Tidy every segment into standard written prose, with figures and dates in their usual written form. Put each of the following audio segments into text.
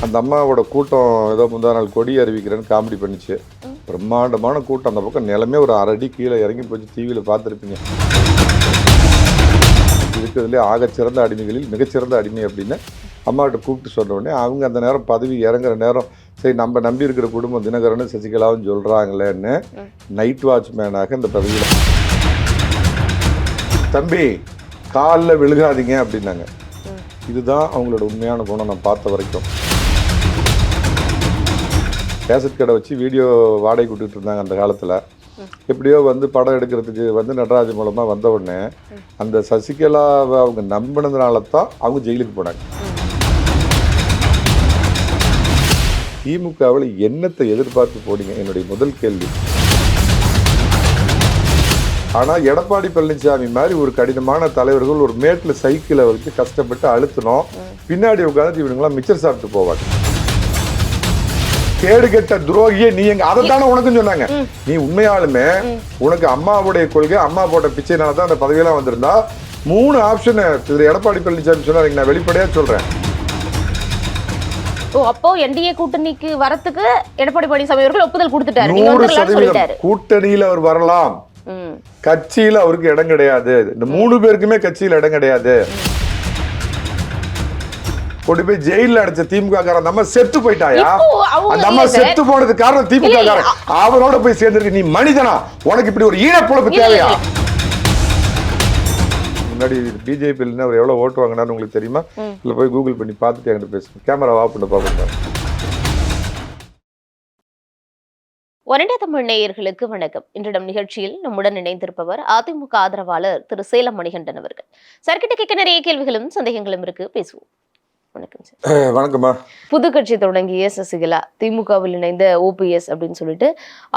அந்த அம்மாவோட கூட்டம் ஏதோ முந்தா நாள் கொடி அறிவிக்கிறேன்னு காமெடி பண்ணிச்சு. பிரம்மாண்டமான கூட்டம். அந்த பக்கம் நிலமே ஒரு 1/2 அடி கீழே இறங்கி போச்சு. டிவியில் பார்த்துருப்பீங்க. இருக்கிறதுலே ஆகச்சிறந்த அடிமைகளில் மிகச்சிறந்த அடிமை அப்படின்னு அம்மாகிட்ட கூப்பிட்டு சொன்ன உடனே அவங்க அந்த நேரம் பதவி இறங்குற நேரம், சரி நம்ம நம்பி இருக்கிற குடும்பம் தினகரன் சசிகலாவும் சொல்கிறாங்களேன்னு நைட் வாட்ச்மேனாக இந்த பதவியில், தம்பி காலில் விழுகாதீங்க அப்படின்னாங்க. இதுதான் அவங்களோட உண்மையான குணம் நான் பார்த்த வரைக்கும். கேசட் கடை வச்சு வீடியோ வாடகை கொடுத்துட்டு இருந்தாங்க அந்த காலத்தில். எப்படியோ வந்து படம் எடுக்கிறதுக்கு வந்து நடராஜ் மூலமாக வந்த உடனே அந்த சசிகலாவை அவங்க நம்பினதுனால தான் அவங்க ஜெயிலுக்கு போனாங்க. திமுகவில் என்னத்தை எதிர்பார்த்து போனீங்க என்னுடைய முதல் கேள்வி. ஆனால் எடப்பாடி பழனிசாமி மாதிரி ஒரு கடினமான தலைவர்கள் ஒரு மேட்டில் சைக்கிளை வச்சு கஷ்டப்பட்டு அழுத்தணும், பின்னாடி உட்காந்து இவனுங்களாம் மிச்சர் சாப்பிட்டு போவாங்க. கேடு கெட்ட துரோகியே நீ எங்க, அதை தானே உனக்கும் சொன்னாங்க. நீ உண்மையாலுமே உனக்கு அம்மாவுடைய கொள்கை, அம்மா போட்ட பிச்சைனால தான் அந்த பதவியெல்லாம் வந்திருந்தா 3 ஆப்ஷன் எடப்பாடி பழனிசாமி சொன்னார். நான் வெளிப்படையா சொல்றேன். அப்போ என்டிஏ கூட்டணிக்கு வரத்துக்கு எடப்பாடி பழனிசாமி அவர்கள் ஒப்புதல் கொடுத்துட்டாரு. 100% கூட்டணியில அவர் வரலாம், கட்சியில அவருக்கு இடம் கிடையாது. இந்த 3 பேருக்குமே கட்சியில இடம் கிடையாது. கொண்டு போய் ஜெயில அடைச்ச திமுக காரன் நம்ம செத்து போயிட்டாயா? அந்த அம்மா செத்து போனது காரணம் திமுக காரன். அவனோட போய் சேர்ந்திருக்கு. நீ மனிதனா? உனக்கு இப்படி ஒரு ஈழப்பொழப்பு தேவையா? முன்னாடி பிஜேபி அவர் எவ்வளவு ஓட்டு வாங்கினான்னு உங்களுக்கு தெரியுமா? இல்ல போய் கூகுள் பண்ணி பார்த்துட்டு என்கிட்ட பேசுங்க. கேமரா ஆஃப் பண்ண பாப்போம். ஒரண்டா தமிழ் நேயர்களுக்கு வணக்கம். இன்றிடம் நிகழ்ச்சியில் நம்முடன் இணைந்திருப்பவர் அதிமுக ஆதரவாளர் திரு சேலம் மணிகண்டன் அவர்கள். சர்க்கிட்ட கேட்க நிறைய கேள்விகளும் சந்தேகங்களும் இருக்கு, பேசுவோம். வணக்கம் சார். வணக்கம்மா. புது கட்சி தொடங்கிய சசிகலா திமுகவில் இணைந்த ஓபிஎஸ் அப்படின்னு சொல்லிட்டு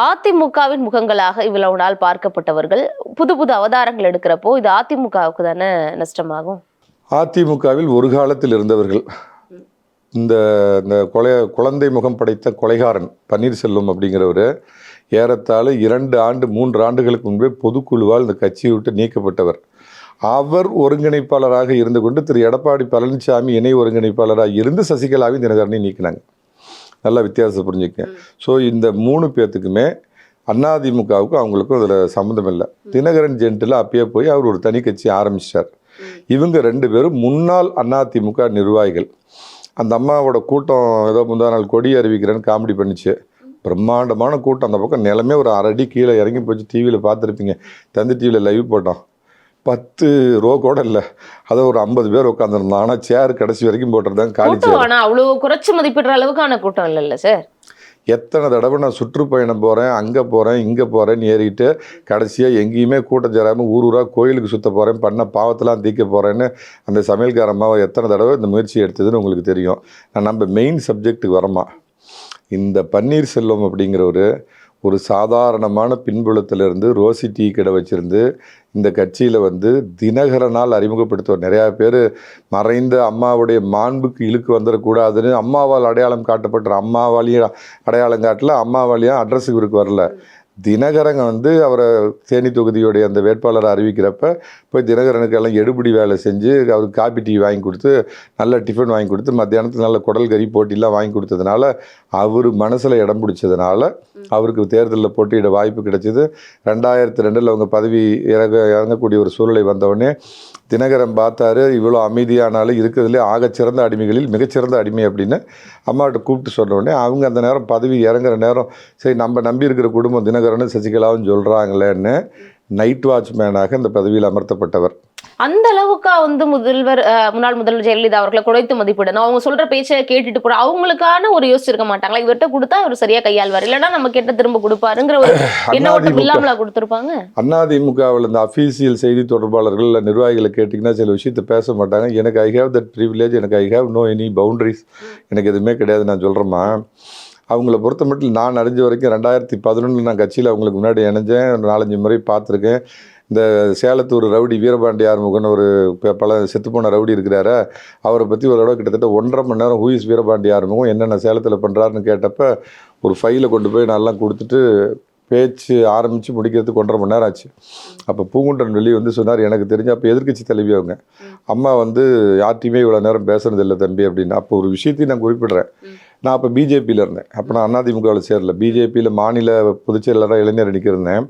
அதிமுகவின் முகங்களாக இவ்வளவு நாள் பார்க்கப்பட்டவர்கள் புது புது அவதாரங்கள் எடுக்கிறப்போ இது அதிமுகவுக்கு தானே நஷ்டமாகும்? அதிமுகவில் ஒரு காலத்தில் இருந்தவர்கள், இந்த குழந்தை முகம் படைத்த கொலைகாரன் பன்னீர்செல்வம் அப்படிங்கிறவர் ஏறத்தாழ 2 ஆண்டு 3 ஆண்டுகளுக்கு முன்பே பொதுக்குழுவால் இந்த கட்சியை விட்டு நீக்கப்பட்டவர். அவர் ஒருங்கிணைப்பாளராக இருந்து கொண்டு திரு எடப்பாடி பழனிசாமி இணை ஒருங்கிணைப்பாளராக இருந்து சசிகலாவையும் தினகரனையும் நீக்கினாங்க. நல்லா வித்தியாசம் புரிஞ்சுக்க. ஸோ இந்த 3 பேர்த்துக்குமே அதிமுகவுக்கும் அவங்களுக்கும் அதில் சம்மந்தம் இல்லை. தினகரன் ஜென்டில் அப்பயே போய் அவர் ஒரு தனி கட்சி ஆரம்பிச்சிட்டார். இவங்க 2 பேரும் முன்னாள் அதிமுக நிர்வாகிகள். அந்த அம்மாவோட கூட்டம் ஏதோ முந்தா நாள் கொடி அறிவிக்கிறேன்னு காமெடி பண்ணிச்சு. பிரம்மாண்டமான கூட்டம். அந்த பக்கம் நிலமே ஒரு 1/2 அடி கீழே இறங்கி போச்சு. டிவியில் பார்த்துருப்பீங்க. தந்தி டிவியில் லைவ் போட்டோம். 10 ரோ கூட இல்லை, அதை ஒரு 50 பேர் உட்காந்துருந்தோம். ஆனால் சேர் கடைசி வரைக்கும் போட்டிருந்தாங்க, காலி சேர். ஆனால் அவ்வளோ குறைச்சி மதிப்பிடுற அளவுக்கான கூட்டம் இல்லைல்ல சார்? எத்தனை தடவை நான் சுற்றுப்பயணம் போகிறேன், அங்கே போகிறேன் இங்கே போகிறேன்னு ஏறிட்டு கடைசியாக எங்கேயுமே கூட்டம் சேராமல் ஊராக கோயிலுக்கு சுற்ற போகிறேன், பண்ண பாவத்தெல்லாம் தீர்க்க போகிறேன்னு அந்த சமையல்காரம்மாவை எத்தனை தடவை இந்த முயற்சி எடுத்ததுன்னு உங்களுக்கு தெரியும். நான் நம்ம மெயின் சப்ஜெக்ட்டுக்கு வரமா. இந்த பன்னீர்செல்வம் அப்படிங்கிறவர் ஒரு சாதாரணமான பின்புலத்திலிருந்து ரோசி டீ கடை வச்சுருந்து இந்த கட்சியில் வந்து தினகரனால் அறிமுகப்படுத்துவார். நிறையா பேர் மறைந்த அம்மாவுடைய மாண்புக்கு இழுக்கு வந்துடக்கூடாதுன்னு அம்மாவால் அடையாளம் காட்டப்பட்ட அம்மாவாலையும் அடையாளம் காட்டல, அம்மாவாலையும் அட்ரஸுக்கு இவருக்கு வரல. தினகரங்க வந்து அவரை தேனி தொகுதியுடைய அந்த வேட்பாளரை அறிவிக்கிறப்ப போய் தினகரனுக்கு எல்லாம் எடுபடி வேலை செஞ்சு அவருக்கு காபி டீ வாங்கி கொடுத்து, நல்ல டிஃபன் வாங்கி கொடுத்து, மத்தியானத்துக்கு நல்ல குடல் கறி போட்டிலாம் வாங்கி கொடுத்ததுனால அவர் மனசில் இடம் பிடிச்சதுனால அவருக்கு தேர்தலில் போட்டியிட வாய்ப்பு கிடைச்சிது. 2002 அவங்க பதவி இறங்கக்கூடிய ஒரு சூழ்நிலை வந்தவுடனே தினகரன் பார்த்தாரு, இவ்வளோ அமைதியானாலும் இருக்கிறதுலே ஆகச்சிறந்த அடிமைகளில் மிகச்சிறந்த அடிமை அப்படின்னு அம்மாகிட்ட கூப்பிட்டு சொன்ன உடனே அவங்க அந்த நேரம் பதவி இறங்குற நேரம், சரி நம்ம நம்பி இருக்கிற குடும்பம் தினகரன் சசிகலாவும் சொல்கிறாங்களேன்னு நைட் வாட்ச்மேனாக இந்த பதவியில் அமர்த்தப்பட்டவர். அந்த அளவுக்கா வந்து முன்னாள் முதல்வர் ஜெயலலிதா அவர்களை குறைத்து மதிப்பிடணும், அவங்க சொல்ற பேச்சை கேட்டுட்டு போற அவங்களுக்கான ஒரு யோசிச்சிருக்க மாட்டாங்களா? இவர்கிட்ட கொடுத்தா அவர் சரியா கையாள்வார், இல்லைன்னா நம்ம கேட்ட திரும்ப கொடுப்பாருங்கிற ஒரு எண்ணோட்டம் இல்லாமலா கொடுத்துருப்பாங்க. அதிமுகவில் இந்த அஃபீஷியல் செய்தி தொடர்பாளர்கள் இல்லை நிர்வாகிகளை கேட்டிங்கன்னா சில விஷயத்தை பேச மாட்டாங்க. எனக்கு ஐ ஹேவ் தட் ப்ரிவிலேஜ், எனக்கு I have no any boundaries, எனக்கு எதுவுமே கிடையாது நான் சொல்கிறேம்மா. அவங்கள பொறுத்த மட்டும் நான் அறிஞ்ச வரைக்கும் 2011 நான் கட்சியில் அவங்களுக்கு முன்னாடி இணைஞ்சேன். 4-5 முறை பார்த்துருக்கேன். இந்த சேலத்தூர் ரவுடி வீரபாண்டி ஆறுமுகன் ஒரு பல செத்துப்போன ரவுடி இருக்கிறார, அவரை பற்றி ஒரு தடவை கிட்டத்தட்ட 1.5 மணி நேரம் ஹூஇஸ் வீரபாண்டி ஆறுமுகம் என்னென்ன சேலத்தில் பண்ணுறாருன்னு கேட்டப்போ ஒரு ஃபைலை கொண்டு போய் நல்லா கொடுத்துட்டு பேச்சு ஆரம்பித்து முடிக்கிறதுக்கு 1.5 மணி நேரம் ஆச்சு. அப்போ பூங்குன்றன் வெளியே வந்து சொன்னார், எனக்கு தெரிஞ்ச அப்போ எதிர்க்கட்சி தலைவி அவங்க, அம்மா வந்து யார்ட்டையுமே இவ்வளோ நேரம் பேசுறது இல்லை தம்பி அப்படின்னு. அப்போ ஒரு விஷயத்தையும் நான் குறிப்பிடுறேன். நான் அப்போ பிஜேபியில் இருந்தேன். அப்போ நான் அதிமுகவில் சேரல, பிஜேபியில் மாநில பொதுச் செயலாளராக இளைஞர் அணிக்கிருந்தேன்.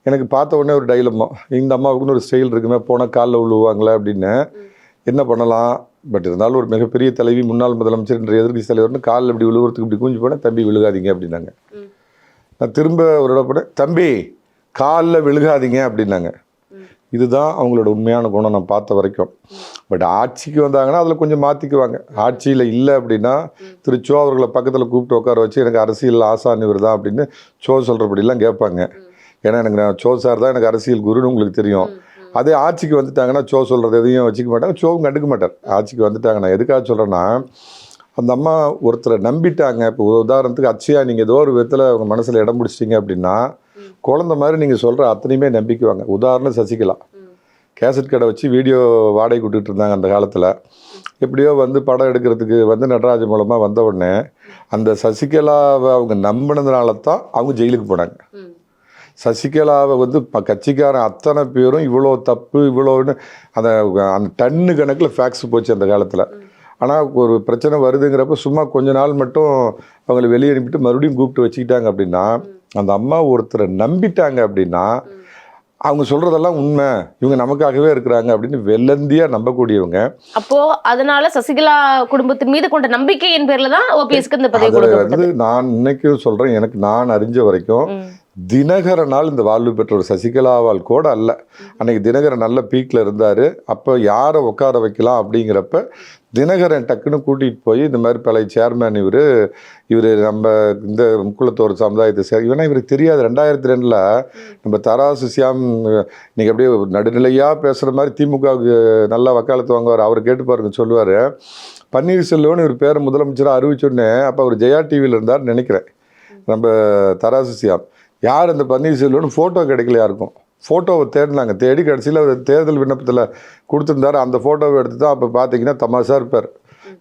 எனக்கு பார்த்த உடனே ஒரு டைலமா, இந்த அம்மாவுக்குன்னு ஒரு ஸ்டைல் இருக்குமே, போனால் காலில் விழுவாங்களே அப்படின்னு. என்ன பண்ணலாம், பட் இருந்தாலும் ஒரு மிகப்பெரிய தலைவி, முன்னாள் முதலமைச்சர் என்ற எதிர்க்கட்சி தலைவர்னு காலில் இப்படி விழுவுறதுக்கு இப்படி கூஞ்சி போனேன். தம்பி விழுகாதீங்க அப்படின்னாங்க. நான் திரும்ப ஒரு இடம் போனேன், தம்பி காலில் விழுகாதீங்க அப்படின்னாங்க. இதுதான் அவங்களோட உண்மையான குணம் நான் பார்த்த வரைக்கும். பட் ஆட்சிக்கு வந்தாங்கன்னா அதில் கொஞ்சம் மாற்றிக்குவாங்க. ஆட்சியில் இல்லை அப்படின்னா திரு சோ அவர்களை பக்கத்தில் கூப்பிட்டு உட்கார வச்சு, எனக்கு அரசியல் ஆசான் இவர் தான் அப்படின்னு சோ சொல்கிறபடிலாம் கேட்பாங்க. ஏன்னா எனக்கு நான் சோ சார் தான் எனக்கு அரசியல் குருன்னு உங்களுக்கு தெரியும். அதே ஆட்சிக்கு வந்துட்டாங்கன்னா சோ சொல்கிறது எதையும் வச்சுக்க மாட்டாங்க, சோவும் கண்டுக்க மாட்டார். ஆட்சிக்கு வந்துட்டாங்க. நான் எதுக்காக சொல்கிறேன்னா, அந்த அம்மா ஒருத்தரை நம்பிட்டாங்க. இப்போ உதாரணத்துக்கு அச்சயா, நீங்கள் ஏதோ ஒரு விதத்தில் அவங்க மனசில் இடம் பிடிச்சிட்டிங்க அப்படின்னா குழந்தை மாதிரி நீங்கள் சொல்கிற அத்தனையுமே நம்பிக்குவாங்க. உதாரணம் சசிகலா, கேசட் கடை வச்சு வீடியோ வாடகை கொடுத்துட்டு இருந்தாங்க அந்த காலத்தில். எப்படியோ வந்து படம் எடுக்கிறதுக்கு வந்து நடராஜ் மூலமாக வந்த உடனே அந்த சசிகலாவை அவங்க நம்பினதுனால தான் அவங்க ஜெயிலுக்கு போனாங்க. சசிகலாவை வந்து கட்சிக்காரன் அத்தனை பேரும் இவ்வளோ தப்பு இவ்வளோன்னு அந்த டன்னு கணக்கில் ஃபேக்ஸ் போச்சு அந்த காலத்தில். ஆனால் ஒரு பிரச்சனை வருதுங்கிறப்ப சும்மா கொஞ்ச நாள் மட்டும் அவங்கள வெளியே அனுப்பிட்டு மறுபடியும் கூப்பிட்டு வச்சுக்கிட்டாங்க அப்படின்னா, அந்த அம்மா ஒருத்தரை நம்பிட்டாங்க அப்படின்னா அவங்க சொல்றதெல்லாம் உண்மை, இவங்க நமக்காகவே இருக்கிறாங்க அப்படின்னு வெள்ளந்தியா நம்பக்கூடியவங்க. அப்போ அதனால சசிகலா குடும்பத்தின் மீது கொண்ட நம்பிக்கையின் பேர்ல தான் ஓபிஎஸ்க்கு இந்த பதவி கொடுக்கப்பட்டது. நான் இன்னைக்கும் சொல்றேன், எனக்கு நான் அறிஞ்ச வரைக்கும் தினகரனால் இந்த வாழ்வு பெற்ற ஒரு சசிகலாவால் கூட அல்ல. அன்னைக்கு தினகரன் நல்ல பீக்கில் இருந்தார். அப்போ யாரை உட்கார வைக்கலாம் அப்படிங்கிறப்ப தினகரன் டக்குன்னு கூட்டிகிட்டு போய் இந்த மாதிரி பழைய சேர்மேன் இவர் நம்ம இந்த முக்குளத்தோர் சமுதாயத்தை இவனா இவருக்கு தெரியாது. 2002 நம்ம தராசு சியாம் நீங்கள் அப்படியே நடுநிலையாக பேசுகிற மாதிரி திமுகவுக்கு நல்லா வக்காலத்து வாங்குவார். அவர் கேட்டு பாருங்க, சொல்லுவார். பன்னீர்செல்வம்னு இவர் பேரை முதலமைச்சராக அறிவிச்சோடனே அப்போ அவர் ஜெயா டிவியில் இருந்தார்னு நினைக்கிறேன். நம்ம தராசு சியாம் யார் அந்த பன்னீர்செல்வம்னு ஃபோட்டோ கிடைக்கல யாருக்கும். ஃபோட்டோவை தேடினாங்க, தேடி கடைசியில் அவர் தேர்தல் விண்ணப்பத்தில் கொடுத்துருந்தாரு. அந்த ஃபோட்டோவை எடுத்து தான் அப்போ பார்த்தீங்கன்னா தமாஷா இருப்பார்.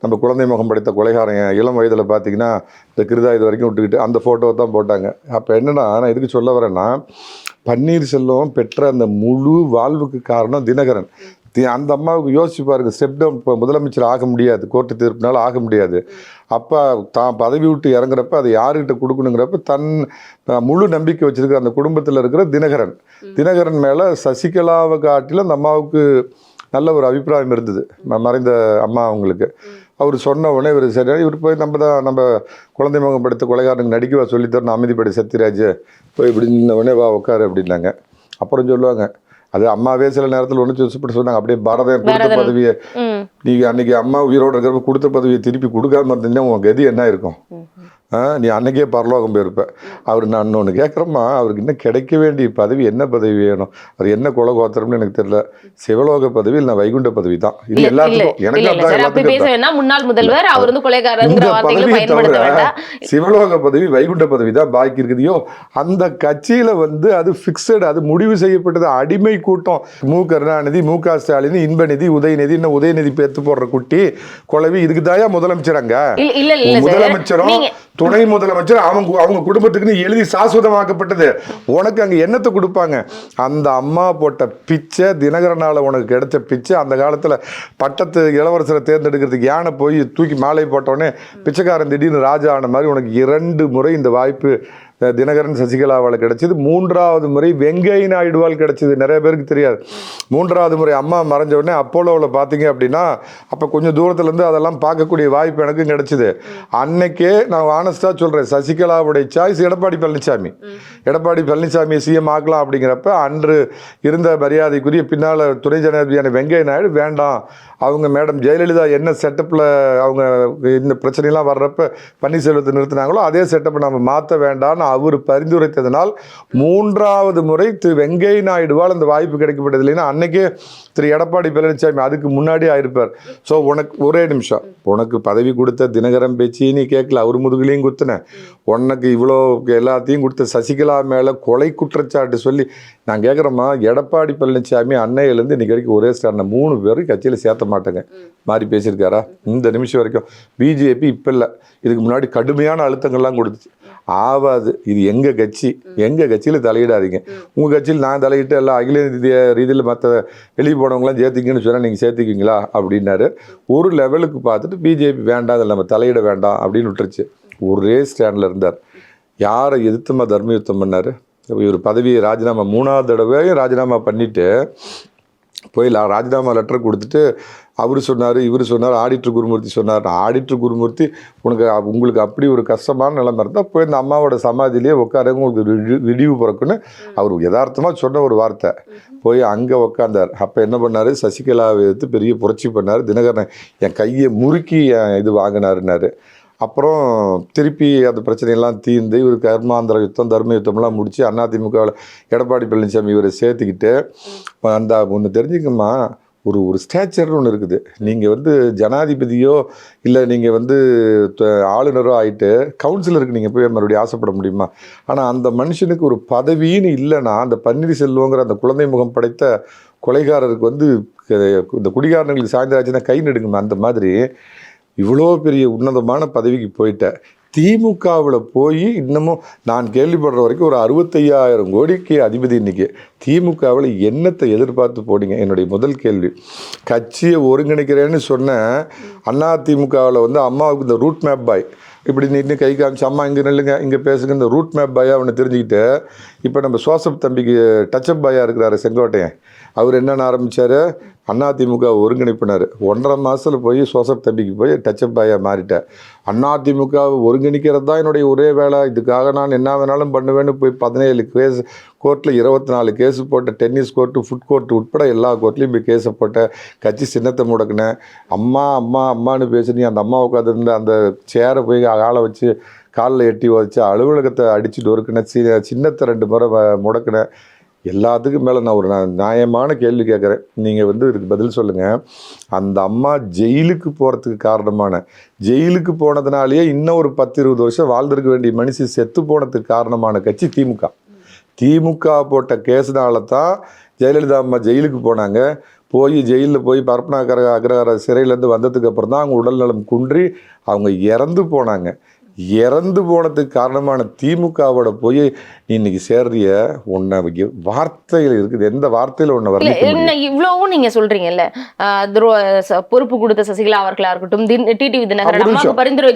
நம்ம குழந்தை முகம் படைத்த கொலைகாரங்க இளம் வயதில் பார்த்தீங்கன்னா இந்த கிருதா இது வரைக்கும் விட்டுக்கிட்டு அந்த ஃபோட்டோவை தான் போட்டாங்க. அப்போ என்னென்னா, நான் எதுக்கு சொல்ல வரேன்னா, பன்னீர்செல்வம் பெற்ற அந்த முழு வாழ்வுக்கு காரணம் தினகரன். அந்த அம்மாவுக்கு யோசிச்சு பாருங்க, ஸ்டெப் டவுன் இப்போ முதலமைச்சர் ஆக முடியாது, கோர்ட்டு தீர்ப்புனால ஆக முடியாது. அப்போ தான் பதவி விட்டு இறங்குறப்ப அதை யாருக்கிட்ட கொடுக்கணுங்கிறப்ப தன் முழு நம்பிக்கை வச்சிருக்கிற அந்த குடும்பத்தில் இருக்கிற தினகரன் மேலே சசிகலாவை காட்டிலும் அந்த அம்மாவுக்கு நல்ல ஒரு அபிப்பிராயம் இருந்தது, மறைந்த அம்மா அவங்களுக்கு. அவர் சொன்ன உடனே இவர் சரி, இவர் போய் நம்ம குழந்தை முகம் படுத்த கொலைகாரனுக்கு நடிக்கவா சொல்லித்தரணும், அமைதிப்படை சத்யராஜ் போய் இப்படி நின்ன உடனே வா உட்காரு அப்படின்னாங்க. அப்புறம் சொல்லுவாங்க, அது அம்மாவே சில நேரத்தில் ஒன்று சொல்லி சொன்னாங்க, அப்படியே பாரதம் கொடுத்த பதவியை நீங்கள் அன்றைக்கி அம்மா உயிரோடு இருக்கிறப்ப கொடுத்த பதவியை திருப்பி கொடுக்காம இருந்தீங்கன்னா உங்கள் கதி என்ன இருக்கும்? நீ அன்றைக்கே பரலோகம் போயிருப்ப. அவர் நான் இன்னொன்று கேட்குறோம்மா, அவருக்கு இன்னும் கிடைக்க வேண்டிய பதவி என்ன பதவி வேணும்? அது என்ன குலகோத்திரம்னு எனக்கு தெரியல. சிவலோக பதவி இல்லை வைகுண்ட பதவி தான். இது எல்லாத்துக்கும் எனக்கு முன்னாள் முதல்வர் அவர் வந்து சிவலோக பதவி வைகுண்ட பதவி தான் பாக்கி இருக்குதையோ. அந்த கட்சியில் வந்து அது ஃபிக்ஸடு, அது முடிவு செய்யப்பட்டது. அடிமை கூட்டம் மு கருணாநிதி, மு க ஸ்டாலின், இன்பநிதி, உதயநிதி, இன்னும் உதயநிதி பேத்து போடுற குட்டி குழவி, இதுக்கு தாயா முதலமைச்சராங்க. முதலமைச்சரும் துணை முதலமைச்சர் அவங்க குடும்பத்துக்குன்னு எழுதி சாஸ்வதமாக்கப்பட்டது. உனக்கு அங்கே என்னத்தை கொடுப்பாங்க? அந்த அம்மா போட்ட பிச்சை, தினகரனால் உனக்கு கிடைச்ச பிச்சை. அந்த காலத்தில் பட்டத்து இளவரசரை தேர்ந்தெடுக்கிறதுக்கு யானை போய் தூக்கி மாலை போட்டோடனே பிச்சைக்காரன் திடீர்னு ராஜா ஆன மாதிரி உனக்கு 2 முறை இந்த வாய்ப்பு தினகரன் சசிகலாவால் கிடைச்சிது. 3வது முறை வெங்கைய நாயுடுவால் கிடைச்சிது. நிறைய பேருக்கு தெரியாது. 3வது முறை அம்மா மறைஞ்ச உடனே அப்போலோவில் பார்த்தீங்க அப்படின்னா அப்போ கொஞ்சம் தூரத்துலேருந்து அதெல்லாம் பார்க்கக்கூடிய வாய்ப்பு எனக்கும் கிடைச்சிது. அன்னைக்கே நான் ஆனஸ்டாக சொல்கிறேன், சசிகலாவுடைய சாய்ஸ் எடப்பாடி பழனிசாமியை சிஎம் ஆக்கலாம் அப்படிங்கிறப்ப அன்று இருந்த மரியாதைக்குரிய பின்னால் துணை ஜனாதிபதியான வெங்கைய நாயுடு வேண்டாம், அவங்க மேடம் ஜெயலலிதா என்ன செட்டப்பில் அவங்க இந்த பிரச்சனைலாம் வர்றப்ப பன்னீர்செல்வத்தை நிறுத்தினாங்களோ அதே செட்டப்பை நம்ம மாற்ற வேண்டாம்னு அவர் பரிந்துரைத்ததனால் 3வது முறை திரு வெங்கைய நாயுடுவால் அந்த வாய்ப்பு கிடைக்கப்பட்டது. இல்லைன்னா அன்னைக்கே திரு எடப்பாடி பழனிசாமி அதுக்கு முன்னாடி ஆயிருப்பார். ஸோ உனக்கு ஒரே நிமிஷம், உனக்கு பதவி கொடுத்த தினகரன் பேச்சு நீ கேட்கல, அவர் முதுகுலையும் குத்துனேன். உனக்கு இவ்வளோ எல்லாத்தையும் கொடுத்த சசிகலா மேலே கொலை குற்றச்சாட்டு சொல்லி நான் கேட்குறேம்மா, எடப்பாடி பழனிசாமி அன்னையிலேருந்து இன்னைக்கு வரைக்கும் ஒரே ஸ்டாண்ட் 3 பேரும் கட்சியில் சேர்த்த மாட்டேங்க மாறி பேசியிருக்காரா? இந்த நிமிஷம் வரைக்கும் பிஜேபி இப்போ இல்லை, இதுக்கு முன்னாடி கடுமையான அழுத்தங்கள்லாம் கொடுத்துச்சு. ஆவாது. இது எங்கள் கட்சி, எங்கள் கட்சியில் தலையிடாதீங்க. உங்கள் கட்சியில் நான் தலையிட்டு எல்லாம் அகில இந்திய ரீதியில் மற்ற வெளியே போனவங்களாம் சேர்த்திங்கன்னு சொன்னால் நீங்கள் சேர்த்திக்குவீங்களா அப்படின்னாரு. ஒரு லெவலுக்கு பார்த்துட்டு பிஜேபி வேண்டாம், அதில் நம்ம தலையிட வேண்டாம் அப்படின்னு விட்டுருச்சு. ஒரே ஸ்டாண்டில் இருந்தார். யாரை எதிர்த்தமா தர்ம யுத்தம் பண்ணார்? இவர் பதவியை ராஜினாமா 3வது தடவையும் ராஜினாமா பண்ணிவிட்டு போய் ராஜினாமா லெட்டர் கொடுத்துட்டு அவர் சொன்னார், இவர் சொன்னார், ஆடிட்டர் குருமூர்த்தி சொன்னார். ஆடிட்டர் குருமூர்த்தி உங்களுக்கு அப்படி ஒரு கஷ்டமான நிலைமை இருந்தால் போய் இந்த அம்மாவோட சமாதியிலேயே உட்காருங்க, உங்களுக்கு விடிவு பிறக்குன்னு அவர் யதார்த்தமாக சொன்ன ஒரு வார்த்தை. போய் அங்கே உக்காந்தார். அப்போ என்ன பண்ணார்? சசிகலாவை எடுத்து பெரிய புரட்சி பண்ணார். தினகரன் என் கையை முறுக்கி இது வாங்கினாருன்னாரு. அப்புறம் திருப்பி அந்த பிரச்சனையெல்லாம் தீர்ந்து இவர் கர்மாந்திர யுத்தம் தர்ம யுத்தம்லாம் முடித்து அதிமுகவில் எடப்பாடி பழனிசாமி இவரை சேர்த்துக்கிட்டு அந்த ஒன்று தெரிஞ்சுக்கம்மா, ஒரு ஸ்டேச்சர்னு ஒன்று இருக்குது. நீங்கள் ஜனாதிபதியோ இல்லை நீங்கள் ஆளுநரோ ஆகிட்டு கவுன்சிலருக்கு நீங்கள் போய் மறுபடியும் ஆசைப்பட முடியுமா? ஆனால் அந்த மனுஷனுக்கு ஒரு பதவின்னு இல்லைன்னா, அந்த பன்னீர்செல்வங்கிற அந்த குழந்தை முகம் படைத்த கொலைகாரருக்கு இந்த குடிகாரங்களுக்கு சாய்ந்தராச்சுன்னா கை நடுங்குமா? அந்த மாதிரி இவ்வளோ பெரிய உன்னதமான பதவிக்கு போயிட்டேன். திமுகவில் போய் இன்னமும் நான் கேள்விப்படுற வரைக்கும் ஒரு 65,000 கோடிக்கு அதிபதி. இன்றைக்கி திமுகவில் என்னத்தை எதிர்பார்த்து போனீங்க? என்னுடைய முதல் கேள்வி. கட்சியை ஒருங்கிணைக்கிறேன்னு சொன்ன அதிமுகவில் அம்மாவுக்கு இந்த ரூட் மேப் பாய் இப்படி நின்று கை காமிச்சு அம்மா இங்கே நில்லுங்க, இங்கே பேசுங்க, இந்த ரூட் மேப் பாயாக அவனை தெரிஞ்சுக்கிட்டு இப்போ நம்ம சோசப் தம்பிக்கு டச்சப் பாயாக இருக்கிறாரு செங்கோட்டையன். அவர் என்னென்ன ஆரம்பித்தார்? அதிமுக ஒருங்கிணைப்பினார். 1.5 மாதத்தில் போய் சோசப் தம்பிக்கு போய் டச்சப் பாயாக மாறிட்டேன். அதிமுகவை ஒருங்கிணைக்கிறது தான் என்னுடைய ஒரே வேலை, இதுக்காக நான் என்ன வேணாலும் பண்ணுவேன்னு போய் 17 கேஸ் கோர்ட்டில் 24 கேஸு போட்ட, டென்னிஸ் கோர்ட்டு, ஃபுட் கோர்ட்டு உட்பட எல்லா கோர்ட்லேயும் போய் கேஸை போட்ட, கட்சி சின்னத்தை முடக்கினேன். அம்மா அம்மா அம்மானு பேசுனீ அந்த அம்மா உட்காந்துருந்த அந்த சேரை போய் ஆளை வச்சு காலில் எட்டி வச்சு அலுவலகத்தை அடிச்சுட்டு ஒருக்கினேன். சின்னத்தை 2 முறை முடக்கினேன். எல்லாத்துக்கும் மேலே நான் ஒரு நியாயமான கேள்வி கேட்குறேன். நீங்கள் இதுக்கு பதில் சொல்லுங்கள். அந்த அம்மா ஜெயிலுக்கு போகிறதுக்கு காரணமான, ஜெயிலுக்கு போனதுனாலேயே இன்னும் ஒரு 10-20 வருஷம் வாழ்ந்திருக்க வேண்டிய மனுஷன் செத்து போனதுக்கு காரணமான கட்சி திமுக. திமுக போட்ட கேஸுனால தான் ஜெயலலிதா அம்மா ஜெயிலுக்கு போனாங்க. போய் ஜெயிலில் போய் பரப்பனாக்கர அக்ரஹார சிறையிலேருந்து வந்ததுக்கு அப்புறம் தான் அவங்க உடல்நலம் குன்றி அவங்க இறந்து போனாங்க. இறந்து போனதுக்கு காரணமான திமுகவோட போய் நீ இன்னைக்கு சேர்றிய உன்னை வார்த்தையில் இருக்குது. எந்த வார்த்தையில உன்னை வரல? இவ்வளவும் நீங்க சொல்றீங்கல்ல, பொறுப்பு கொடுத்த சசிகலா அவர்களா இருக்கட்டும், டிடிவி தினகரன் பரிந்துரை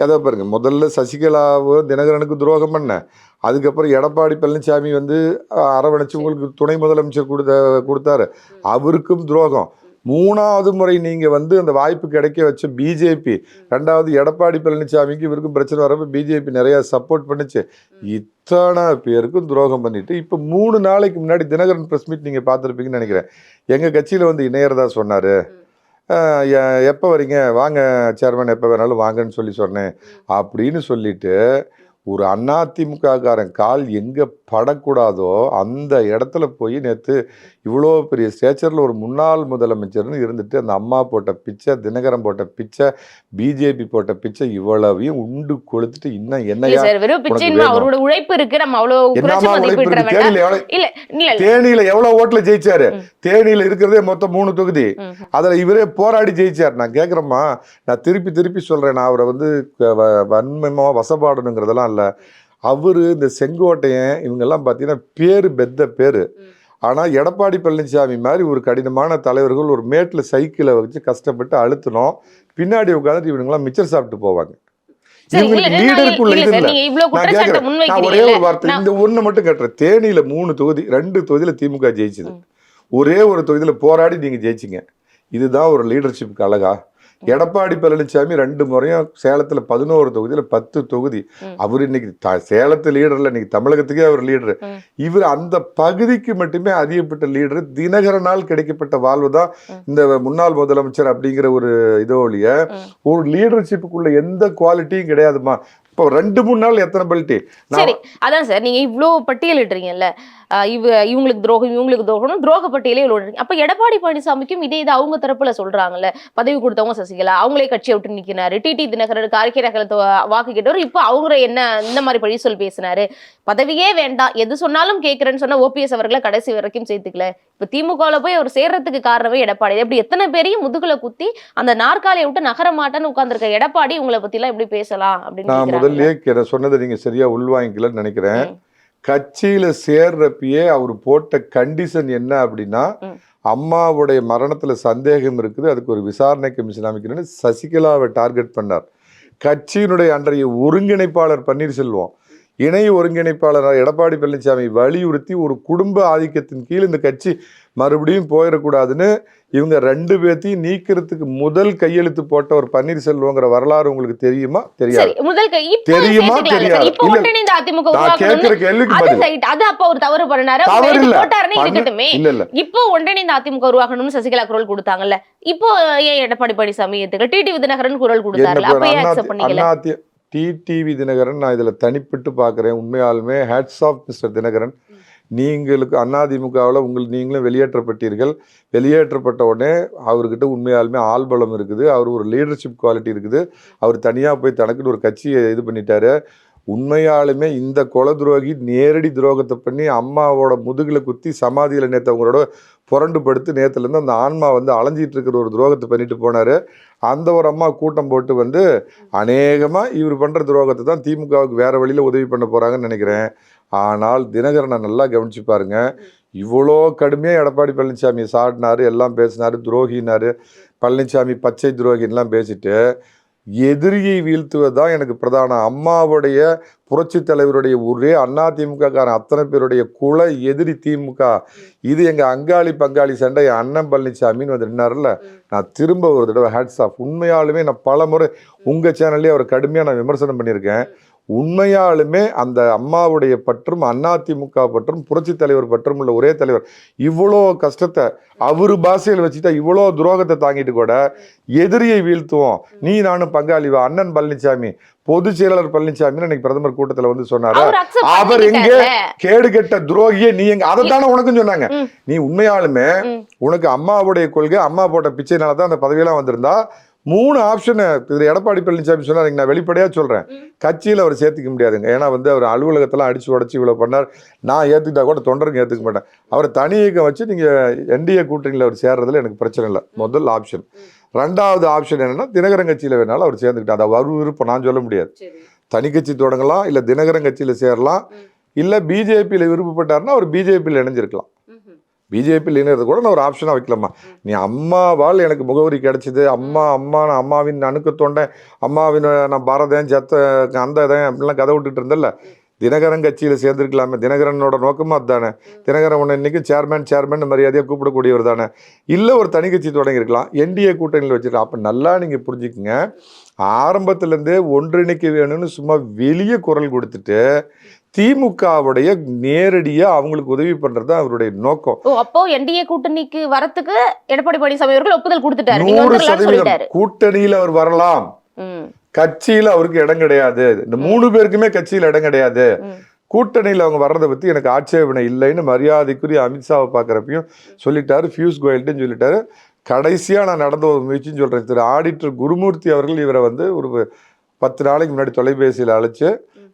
எதை பாருங்க, முதல்ல சசிகலாவும் தினகரனுக்கு துரோகம் பண்ண, அதுக்கப்புறம் எடப்பாடி பழனிசாமி அரவணைச்சு உங்களுக்கு துணை முதலமைச்சர் கொடுத்தாரு, அவருக்கும் துரோகம். 3வது முறை நீங்கள் அந்த வாய்ப்பு கிடைக்க வச்ச பிஜேபி, 2வது எடப்பாடி பழனிசாமிக்கு இவருக்கும் பிரச்சனை வரப்போ பிஜேபி நிறையா சப்போர்ட் பண்ணிச்சு. இத்தனை பேருக்கும் துரோகம் பண்ணிட்டு இப்போ 3 நாளைக்கு முன்னாடி தினகரன் ப்ரெஸ் மீட் நீங்கள் பார்த்துருப்பீங்கன்னு நினைக்கிறேன். எங்கள் கட்சியில் இணையறதா சொன்னார். எப்போ வரீங்க, வாங்க சேர்மன், எப்போ வேணாலும் வாங்கன்னு சொன்னேன் அப்படின்னு சொல்லிட்டு ஒரு அதிமுககாரன் கால் எங்கே படக்கூடாதோ அந்த இடத்துல போய் நேற்று இவ்வளோ பெரிய ஸ்டேச்சரில் ஒரு முன்னாள் முதலமைச்சர்னு இருந்துட்டு அந்த அம்மா போட்ட பிச்சை, தினகரன் போட்ட பிச்சை, பிஜேபி போட்ட பிச்சை இவ்வளவையும் உண்டு கொளுத்துட்டு இன்னும் என்னையா அவரோட உழைப்பு இருக்கு, நம்ம என்னமா உழைப்பு இருக்கு? தேனியில எவ்வளவு ஓட்டுல ஜெயிச்சாரு? தேனியில இருக்கிறதே மொத்தம் 3 தொகுதி, அதுல இவரே போராடி ஜெயிச்சார். நான் கேட்குறேம்மா, நான் திருப்பி சொல்றேன், நான் அவரை வன்மமா வசப்பாடணுங்கிறதெல்லாம் இல்லை. அவரு இந்த செங்கோட்டையன் இவங்கெல்லாம் பார்த்தீங்கன்னா பெத்த பேரு. ஆனால் எடப்பாடி பழனிசாமி மாதிரி ஒரு கடினமான தலைவர்கள் ஒரு மேட்டில் சைக்கிளை வச்சு கஷ்டப்பட்டு அழுத்தணும், பின்னாடி உட்காந்துட்டு இவனுங்கெல்லாம் மிச்சர் சாப்பிட்டு போவாங்க. லீடருக்குள்ள இது இல்லை. நான் கேட்குறேன், நான் ஒரே ஒரு வார்த்தை இந்த ஒன்று மட்டும் கேட்டுறேன். தேனியில 3 தொகுதி, 2 தொகுதியில திமுக ஜெயிச்சுது, ஒரே ஒரு தொகுதியில போராடி நீங்க ஜெயிச்சிங்க. இதுதான் ஒரு லீடர்ஷிப்க்கு அழகா? எடப்பாடி பழனிசாமி 2 முறையும் சேலத்தில் 11 தொகுதியில் 10 தொகுதி. அவர் இன்னைக்கு சேலத்து லீடர்ல, இன்னைக்கு தமிழகத்துக்கே அவர் லீடரு. இவர் அந்த பகுதிக்கு மட்டுமே அதிகப்பட்ட லீடரு. தினகரனால் கிடைக்கப்பட்ட வாழ்வு தான் இந்த முன்னாள் முதலமைச்சர் அப்படிங்கிற ஒரு இதோடைய ஒரு லீடர்ஷிப்புக்குள்ள எந்த குவாலிட்டியும் கிடையாதுமா. இப்போ 2-3 நாள் எத்தனை பல்ட்டி? சரி, அதான் சார், நீங்க இவ்வளோ பட்டியலிடுறீங்கல்ல, இவங்களுக்கு துரோகம் துரோக பட்டியலே இவ்வளோ. அப்ப எடப்பாடி பழனிசாமிக்கும் இதே இது அவங்க தரப்புல சொல்றாங்கல்ல, பதவி கொடுத்தவங்க சசிகலா, அவங்களே கட்சியை விட்டு நிக்கிறாரு, டிடி தினகரன் கார்கிரகத்தை வாக்கு கேட்டவர், இப்போ அவங்க என்ன இந்த மாதிரி பழி சொல் பேசினாரு, பதவியே வேண்டாம், எது சொன்னாலும் கேட்கிறேன்னு சொன்ன ஓபிஎஸ் அவர்களை கடைசி வரைக்கும் சேர்த்துக்கல. இப்ப திமுகவுல போய் அவர் சேர்றதுக்கு காரணமே எடப்பாடி. எப்படி எத்தனை பேரையும் முதுகுல குத்தி அந்த நாற்காலியை விட்டு நகர மாட்டேன்னு உட்கார்ந்திருக்க எடப்பாடி உங்களை பத்தி எல்லாம் எப்படி பேசலாம் அப்படின்னு நான் கேக்குறாங்க. முதல்லயே சொன்னதை நீங்க சரியா உள்வாங்கிக்கலன்னு நினைக்கிறேன். ம். கட்சியில சேர்றப்பயே அவர் போட்ட கண்டிஷன் என்ன அப்படின்னா, ம். அம்மாவுடைய மரணத்துல சந்தேகம் இருக்குது, அதுக்கு ஒரு விசாரணை கமிஷன் அமைக்கணும்னு சசிகலாவை டார்கெட் பண்ணார். கட்சியினுடைய அன்றைய ஒருங்கிணைப்பாளர் பன்னீர்செல்வம், இணை ஒருங்கிணைப்பாளர் எடப்பாடி பழனிசாமி வலியுறுத்தி ஒரு குடும்ப ஆதிக்கத்தின் கீழ் இந்த கட்சி மறுபடியும் போயிடக்கூடாதுன்னு இவங்க 2 பேர்த்தையும் நீக்கிறதுக்கு முதல் கையெழுத்து போட்ட ஒரு பன்னீர்செல்வங்கிற வரலாறு உங்களுக்கு தெரியுமா? தெரியாது. சரி, முதல் இப்ப தெரியுமா? சேர்த்துக்கலாம்ல சார். தெரியாது. இப்ப இல்ல, ஒன்றிணைந்த அதிமுக நான் உருவாக்கணும்னு கேட்கிற கேள்விக்கு அது பதில். ரைட். அது அப்ப ஒரு தவறு பண்ணாரு. தவறு அவர் இல்ல. போட்டாருன்னு இருக்கட்டுமே. இல்ல இப்போ ஒன்றிணைந்த அதிமுக உருவாக்கணும்னு சசிகலா குரல் கொடுத்தாங்கல்ல, இப்போ ஏன் எடப்பாடி பழனிசாமி ஏத்துக்கல? டிடிவி தினகரன் குரல் கொடுத்தாருல, அப்ப ஏன் அக்செப்ட் பண்ணீங்கல? டிடிவி தினகரன் நான் இதுல தனிப்பட்டு பார்க்கிறேன். உண்மையாலுமே ஹேட்ஸ் ஆஃப் மிஸ்டர் தினகரன். நீங்களுக்கு அதிமுகவில் நீங்களும் வெளியேற்றப்பட்டீர்கள். வெளியேற்றப்பட்ட உடனே அவர்கிட்ட உண்மையாலுமே ஆள்பலம் இருக்குது, அவர் ஒரு லீடர்ஷிப் குவாலிட்டி இருக்குது. அவர் தனியாக போய் தனக்குன்னு ஒரு கட்சியை இது பண்ணிட்டாரு. உண்மையாலுமே இந்த கொலை துரோகி நேரடி துரோகத்தை பண்ணி அம்மாவோட முதுகில் குத்தி சமாதியில் நேற்று அவங்களோட புரண்டு படுத்து நேற்றுலேருந்து அந்த ஆன்மா அலைஞ்சிட்டு இருக்கிற ஒரு துரோகத்தை பண்ணிட்டு போனார். அந்த ஒரு அம்மா கூட்டம் போட்டு அநேகமாக இவர் பண்ணுற துரோகத்தை தான் திமுகவுக்கு வேறு வழியில் உதவி பண்ண போகிறாங்கன்னு நினைக்கிறேன். ஆனால் தினகரனை நல்லா கவனிச்சு பாருங்க. இவ்வளோ கடுமையாக எடப்பாடி பழனிசாமி சாடினாரு, எல்லாம் பேசினாரு, துரோகினாரு, பழனிசாமி பச்சை துரோகின்லாம் பேசிட்டு எதிரியை வீழ்த்துவதுதான் எனக்கு பிரதானம். அம்மாவுடைய புரட்சி தலைவருடைய ஒரே அதிமுக காரன் அத்தனை பேருடைய குல எதிரி திமுக. இது எங்க அங்காளி பங்காளி சண்டை அண்ணன் பழனிசாமின்னு நின்னார்ல. நான் திரும்ப ஒரு தடவை ஹேட்ஸ் ஆஃப். உண்மையாலுமே நான் பல முறை உங்க சேனல்லே அவர் கடுமையாக நான் விமர்சனம் பண்ணியிருக்கேன். உண்மையாலுமே அந்த அம்மாவுடைய பற்றும் அதிமுக பற்றும் புரட்சி தலைவர் பற்றும் உள்ள ஒரே தலைவர். இவ்வளோ கஷ்டத்தை அவரு பாஷையில் வச்சுட்டா இவ்வளோ துரோகத்தை தாங்கிட்டு கூட எதிரியை வீழ்த்துவோம், நீ நானும் பங்காளி வா, அண்ணன் பழனிசாமி பொதுச் செயலாளர் பழனிசாமி இன்னைக்கு பிரதமர் கூட்டத்தில் சொன்னாரு. அவர் எங்க கேடு கெட்ட துரோகியே நீ எங்க, அதைத்தானே உனக்கும் சொன்னாங்க. நீ உண்மையாலுமே உனக்கு அம்மாவுடைய கொள்கை, அம்மா போட்ட பிச்சைனாலதான் அந்த பதவியெல்லாம் வந்திருந்தா 3 ஆப்ஷன் எடப்பாடி பழனிசாமி சொன்னார். நான் வெளிப்படையாக சொல்கிறேன், கட்சியில் அவர் சேர்த்துக்க முடியாதுங்க. ஏன்னா அவர் அலுவலகத்தெல்லாம் அடிச்சு உடச்சி இவ்வளோ பண்ணார். நான் ஏற்றுக்கிட்டா கூட தொண்டருக்கு ஏற்றுக்க மாட்டேன். அவரை தனி இயக்கம் வச்சு நீங்கள் என்டிஏ கூட்டணியில் அவர் சேர்றதுல எனக்கு பிரச்சனை இல்லை. முதல் ஆப்ஷன். 2வது ஆப்ஷன் என்னன்னா, தினகரன் கட்சியில் வேணாலும் அவர் சேர்ந்துக்கிட்டார். அது அவர் விருப்பம், நான் சொல்ல முடியாது. தனி கட்சி தொடங்கலாம், இல்லை தினகரன் கட்சியில் சேரலாம், இல்லை பிஜேபியில் விருப்பப்பட்டார்னா அவர் பிஜேபியில் இணைஞ்சிருக்கலாம். பிஜேபியில் இணைறது கூட நான் ஒரு ஆப்ஷனாக வைக்கலாமா? நீ அம்மாவால் எனக்கு முகவரி கிடைச்சிது, நான் அம்மாவின் அணுக்க தொண்டேன், அம்மாவின் நான் பாரதேன் செத்த அந்த இதான் அப்படிலாம் கதை விட்டுட்டு இருந்தேன்ல. தினகரன் கட்சியில் சேர்ந்துருக்கலாமே. தினகரனோட நோக்கமாக அதுதானே. தினகரன் ஒன்று இன்றைக்கி சேர்மேன் மரியாதையாக கூப்பிடக்கூடியவர் தானே. இல்லை ஒரு தனி கட்சி தொடங்கியிருக்கலாம், என்டிஏ கூட்டணியில் வச்சுருக்கலாம். அப்போ நல்லா நீங்கள் புரிஞ்சுக்குங்க, ஆரம்பத்துலேருந்தே ஒன்றிணைக்க வேணும்னு சும்மா வெளியே குரல் கொடுத்துட்டு திமுகவுடைய நேரடியா அவங்களுக்கு உதவி பண்றது அவருடைய நோக்கம். அப்போ என்டிஏ கூட்டணிக்கு வரத்துக்கு எடப்பாடி பழனிசாமி அவர்கள் ஒப்புதல் கொடுத்துட்டாரு. 100% கூட்டணியில அவர் வரலாம், கட்சியில அவருக்கு இடம் கிடையாது. இந்த 3 பேருக்குமே கட்சியில இடம் கிடையாது. கூட்டணியில் அவங்க வர்றதை பத்தி எனக்கு ஆட்சேபனை இல்லைன்னு மரியாதைக்குரிய அமித்ஷாவை பார்க்குறப்பையும் சொல்லிட்டாரு. பியூஷ் கோயல்ட்டும் சொல்லிட்டாரு. கடைசியா நான் நடந்த ஒரு முயற்சின்னு சொல்றேன். திரு ஆடிட்டர் குருமூர்த்தி அவர்கள் இவரை ஒரு 10 நாளைக்கு முன்னாடி தொலைபேசியில் அழைச்சு,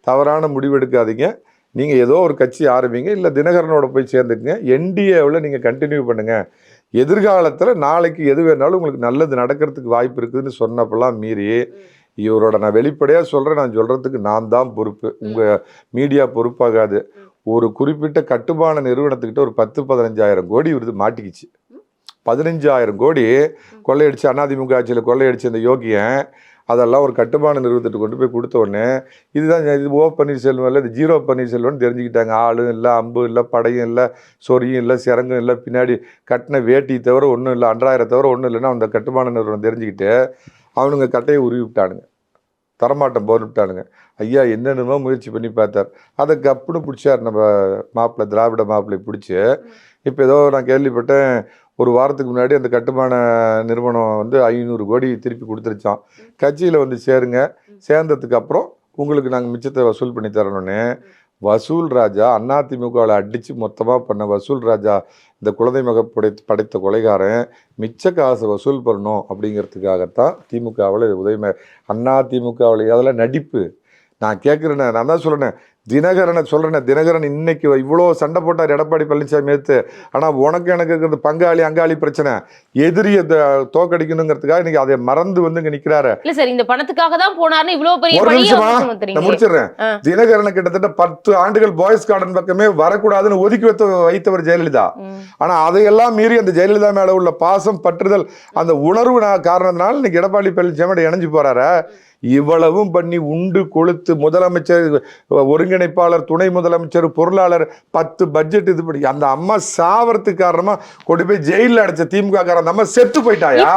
தவறான முடிவெடுக்காதீங்க, நீங்கள் ஏதோ ஒரு கட்சி ஆரம்பிங்க, இல்லை தினகரனோட போய் சேர்ந்துக்குங்க, என்டிஏவில் நீங்கள் கண்டினியூ பண்ணுங்கள், எதிர்காலத்தில் நாளைக்கு எது வேணாலும் உங்களுக்கு நல்லது நடக்கிறதுக்கு வாய்ப்பு இருக்குதுன்னு சொன்னப்பெல்லாம் மீறி இவரோட நான் வெளிப்படையாக சொல்கிறேன், நான் சொல்கிறதுக்கு நான் தான் பொறுப்பு, உங்கள் மீடியா பொறுப்பாகாது. ஒரு குறிப்பிட்ட கட்டுமான நிறுவனத்துக்கிட்ட ஒரு 10-15 கோடி விருது மாட்டிக்கிச்சு. 15,000 கோடி கொள்ளையடிச்சு அதிமுக ஆட்சியில் கொள்ளையடிச்சு அந்த யோகியன் அதெல்லாம் ஒரு கட்டுமான நிறுவனத்துக்கு கொண்டு போய் கொடுத்த உடனே இதுதான் இது ஓ பன்னீர்செல்வம் இல்லை, இது ஜீரோ பன்னீர்செல்வம்னு தெரிஞ்சுக்கிட்டாங்க. ஆளும் இல்லை, அம்பும் இல்லை, படையும் இல்லை, சொரியும் இல்லை, சிறங்கும் இல்லை, பின்னாடி கட்டின வேட்டி தவிர ஒன்றும் இல்லை, அன்றாயிரம் தவிர ஒன்றும் இல்லைன்னா அந்த கட்டுமான நிறுவனம் தெரிஞ்சுக்கிட்டு அவனுங்க கட்டையை உருவி விட்டானுங்க, தரமாட்டம் போட்டு விட்டானுங்க. ஐயா என்னென்னமோ முயற்சி பண்ணி பார்த்தார், அதை கப்புன்னு பிடிச்சார் நம்ம மாப்பிள்ளை, திராவிட மாப்பிள்ளை பிடிச்சி. இப்போ ஏதோ நான் கேள்விப்பட்டேன், ஒரு வாரத்துக்கு முன்னாடி அந்த கட்டுமான நிறுவனம் 500 கோடி திருப்பி கொடுத்துருச்சான். கட்சியில் சேருங்க, சேர்ந்ததுக்கு அப்புறம் உங்களுக்கு நாங்கள் மிச்சத்தை வசூல் பண்ணி தரணுன்னு வசூல் ராஜா அதிமுகவில் அடித்து மொத்தமாக பண்ண வசூல் ராஜா இந்த குழந்தை படைத்த கொலைகாரன் மிச்ச காசை வசூல் பண்ணணும் அப்படிங்கிறதுக்காகத்தான் திமுகவில் உதவி. அதிமுகவில் அதெல்லாம் நடிப்பு. நான் கேட்குறேன், நான் தான் சொல்கிறேன், தினகரனை சொல்றேன், தினகரன் இன்னைக்கு இவ்வளோ சண்டை போட்டார் எடப்பாடி பழனிசாமி எடுத்து. ஆனா உனக்கு எனக்கு இருக்கிறது பங்காளி அங்காளி பிரச்சனை, எதிரியை தோக்கடிக்கணுங்கிறதுக்காக இன்னைக்கு அதை மறந்து வந்து இங்க நிக்கிறாரு. இல்ல சார், இந்த பணத்துக்காக தான் போனாருன்னு இவ்வளவு பெரிய ஒரு பழியை நிமிஷமா சுமத்துறீங்க. நான் முடிச்சிடுறேன். தினகரனை கிட்டத்தட்ட 10 ஆண்டுகள் பாய்ஸ் கார்டன் பக்கமே வரக்கூடாதுன்னு ஒதுக்கி வைத்தவர் ஜெயலலிதா. ஆனா அதையெல்லாம் மீறி அந்த ஜெயலலிதா மேல உள்ள பாசம் பற்றுதல் அந்த உணர்வு காரணத்தினால இன்னைக்கு எடப்பாடி பழனிசாமி இணைஞ்சு போறாரு. இவ்வளவும் பண்ணி உண்டு கொளுத்து முதலமைச்சர், ஒருங்கிணைப்பாளர், துணை முதலமைச்சர், பொருளாளர், 10 பட்ஜெட் இது பண்ணி அந்த அம்மா சாவறதுக்கு காரணமா கொண்டு போய் ஜெயில அடைச்ச திமுக காரன் அந்த அம்மா செத்து போயிட்டாயா?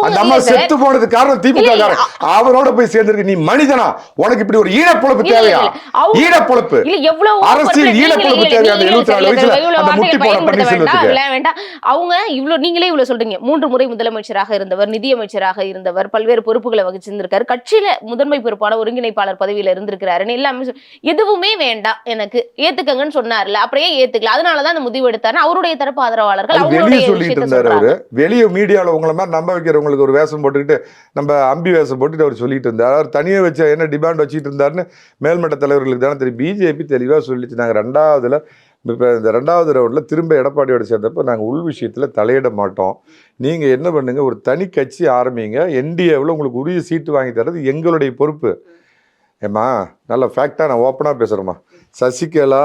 அந்த அம்மா செத்து போனதுக்கு காரணம் திமுக காரன். அவரோட போய் சேர்ந்திருக்கு. நீ மனிதனா? உனக்கு இப்படி ஒரு ஈழப்பொழப்பு தேவையா? ஈழப்பொழப்பு, அரசியல் ஈழப்பொழப்பு தேவையா? அந்த 74 வயசுல அந்த முட்டி போட பன்னீர்செல்வத்துக்கு வேண்டாம். அவங்க இவ்வளவு நீங்களே இவ்வளவு சொல்றீங்க. 3 முறை முதலமைச்சராக இருந்தவர், நிதியமைச்சராக இருந்தவர், பல்வேறு பொறுப்புகளை வகிச்சிருந்திருக்காரு, கட்சியில முதன்மை பொறுப்பான ஒருங்கிணைப்பாளர் பதவியில இருந்திருக்கிறாரு. எல்லாமே எதுவுமே வேண்டாம் எனக்கு ஏத்துக்கங்கன்னு சொன்னார்ல, அப்படியே ஏத்துக்கல. அதனாலதான் அந்த முடிவு எடுத்தாரு. அவருடைய தரப்பு ஆதரவாளர்கள் வெளியே சொல்லிட்டு இருந்தாரு. அவரு வெளியே மீடியால உங்களை மாதிரி நம்ப வைக்கிறவங்களுக்கு ஒரு வேஷம் போட்டுக்கிட்டு, நம்ம அம்பி வேஷம் போட்டுட்டு அவர் சொல்லிட்டு இருந்தார். அவர் தனியாக வச்ச என்ன டிமாண்ட் வச்சுட்டு இருந்தாருன்னு மேல்மட்ட தலைவர்களுக்கு தானே தெரியும். பிஜேபி தெளிவா சொல்லிச்சு, நாங்க ரெண்டாவதுல இப்போ இந்த 2வது ரவுண்டில் திரும்ப எடப்பாடியோட சேர்ந்தப்போ நாங்கள் உள் விஷயத்தில் தலையிட மாட்டோம், நீங்கள் என்ன பண்ணுங்க, ஒரு தனி கட்சி ஆரம்பிங்க, என்டிஏவில் உங்களுக்கு உரிய சீட்டு வாங்கி தர்றது எங்களுடைய பொறுப்பு. ஏம்மா நல்ல ஃபேக்டாக நான் ஓப்பனாக பேசுகிறேம்மா. சசிகலா,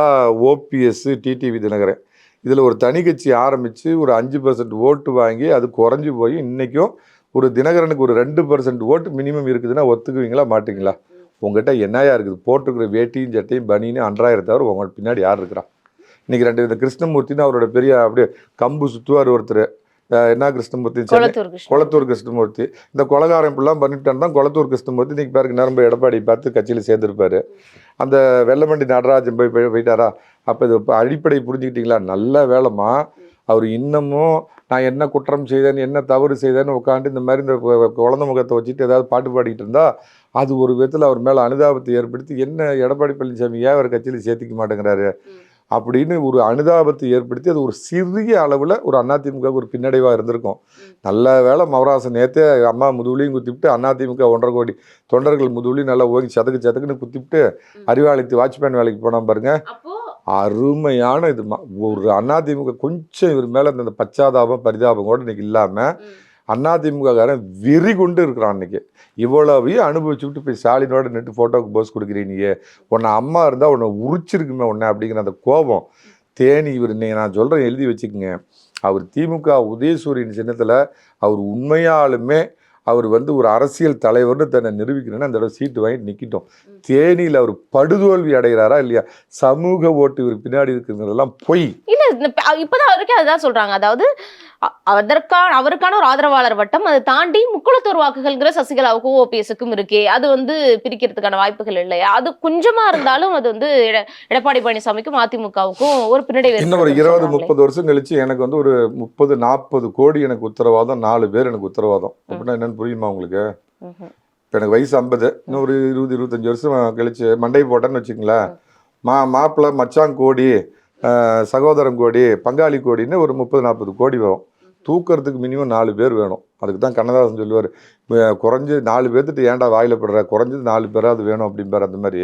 ஓபிஎஸ், டிடிவி தினகரன் இதில் ஒரு தனி கட்சி ஆரம்பித்து ஒரு 5% ஓட்டு வாங்கி அது குறைஞ்சி போய் இன்றைக்கும் ஒரு தினகரனுக்கு ஒரு 2% ஓட்டு மினிமம் இருக்குதுன்னா ஒத்துக்குவீங்களா மாட்டிங்களா? உங்கள்கிட்ட என்னையா இருக்குது? போட்டுக்கிற வேட்டியும் சட்டையும் பனின்னு 2000 தவிர உங்கள்கிட்ட பின்னாடி யார் இருக்கிறா? இன்றைக்கி 2 இந்த கிருஷ்ணமூர்த்தின்னு அவரோட பெரிய அப்படியே கம்பு சுற்றுவார் ஒருத்தர். என்ன கிருஷ்ணமூர்த்தி? கொளத்தூர் கிருஷ்ணமூர்த்தி. இந்த கொலகாரம் இப்படிலாம் பண்ணிட்டான் தான் கொளத்தூர் கிருஷ்ணமூர்த்தி இன்னைக்கு பேருக்கு நரம்பு எடப்பாடி பார்த்து கட்சியில் சேர்ந்துருப்பாரு. அந்த வெள்ளமண்டி நடராஜன் போயிட்டாரா? அப்போ இது அடிப்படை புரிஞ்சுக்கிட்டீங்களா? நல்ல வேலைமா. அவர் இன்னமும் நான் என்ன குற்றம் செய்தேன், என்ன தவறு செய்தேன்னு உட்காந்து இந்த மாதிரி இந்த குழந்தை முகத்தை வச்சுட்டு ஏதாவது பாட்டு பாடிக்கிட்டு இருந்தா அது ஒரு விதத்தில் அவர் மேலே அனுதாபத்தை ஏற்படுத்தி, என்ன எடப்பாடி பழனிசாமி ஏன் அவர் கட்சியில் சேர்த்திக்க மாட்டேங்கிறாரு அப்படின்னு ஒரு அனுதாபத்தை ஏற்படுத்தி அது ஒரு சிறிய அளவில் ஒரு அதிமுக ஒரு பின்னடைவாக இருந்திருக்கும். நல்ல வேலை மவராசன் நேற்றே அம்மா முதுகுலையும் குத்திவிட்டு அதிமுக 1.5 கோடி தொண்டர்கள் முதுகுலையும் நல்லா ஓங்கி சதக்குன்னு குத்திவிட்டு அறிவாலயத்து வாட்ச்மேன் வேலைக்கு போனால் பாருங்க, அருமையான இது. ஒரு அதிமுக கொஞ்சம் இவர் மேலே இந்த பச்சாதாபம் பரிதாபம் கூட இன்னைக்கு இல்லாமல் அதிமுககாரன் வெறி கொண்டு இருக்கிறான். அன்னைக்கு இவ்வளவையும் அனுபவிச்சு விட்டு போய் ஸ்டாலினோட நின்று ஃபோட்டோவுக்கு போஸ் கொடுக்குறீங்க, உன்னை அம்மா இருந்தால் உன்னை உரிச்சிருக்குமே உன்னை அப்படிங்கிற அந்த கோபம் தேனி. இவர் நீங்கள் நான் சொல்கிறேன் எழுதி வச்சுக்கோங்க. அவர் திமுக உதயசூரியன் சின்னத்தில் அவர் உண்மையாலுமே அவர் ஒரு அரசியல் தலைவர்னு தன்னை நிரூபிக்கணும்னா அந்த தடவை சீட்டு வாங்கி நிற்கிட்டோம். தேனியில் அவர் படுதோல்வி அடைகிறாரா இல்லையா? சமூக ஓட்டு இவர் பின்னாடி இருக்குங்கிறதெல்லாம் பொய். இல்ல இப்பதான் வரைக்கும் அதுதான் சொல்றாங்க. அதாவது அவருக்கான ஒரு ஆதரவாளர் வட்டம், அதை தாண்டி முக்குளத்தூர் வாக்குகள்ங்கிற சசிகலாவுக்கும் ஓபிஎஸ்க்கும் இருக்கே, அது பிரிக்கிறதுக்கான வாய்ப்புகள் இல்லையா? அது கொஞ்சமா இருந்தாலும் அது எடப்பாடி பழனிசாமிக்கும் அதிமுகவுக்கும் ஒரு பின்னடைவு. இன்னும் ஒரு 20-30 வருஷம் கழிச்சு எனக்கு ஒரு 30-40 கோடி எனக்கு உத்தரவாதம், 4 பேர் எனக்கு உத்தரவாதம் அப்படின்னா என்னன்னு புரியுமா உங்களுக்கு? இப்போ எனக்கு வயசு 50, இன்னும் ஒரு 20-25 வருஷம் கழிச்சு மண்டை போட்டேன்னு வச்சுங்களேன், மாப்பிள்ளை மச்சான் கோடி, சகோதரன் கோடி, பங்காளி கோடின்னு ஒரு 30-40 கோடி வரும். தூக்கிறதுக்கு மினிமம் 4 பேர் வேணும். அதுக்கு தான் கண்ணதாசன் சொல்லுவார், குறைஞ்சு 4 பேர்த்துட்டு ஏன்டா வாயில படுற, குறைஞ்சது 4 பேராது வேணும் அப்படிம்பார். அந்த மாதிரி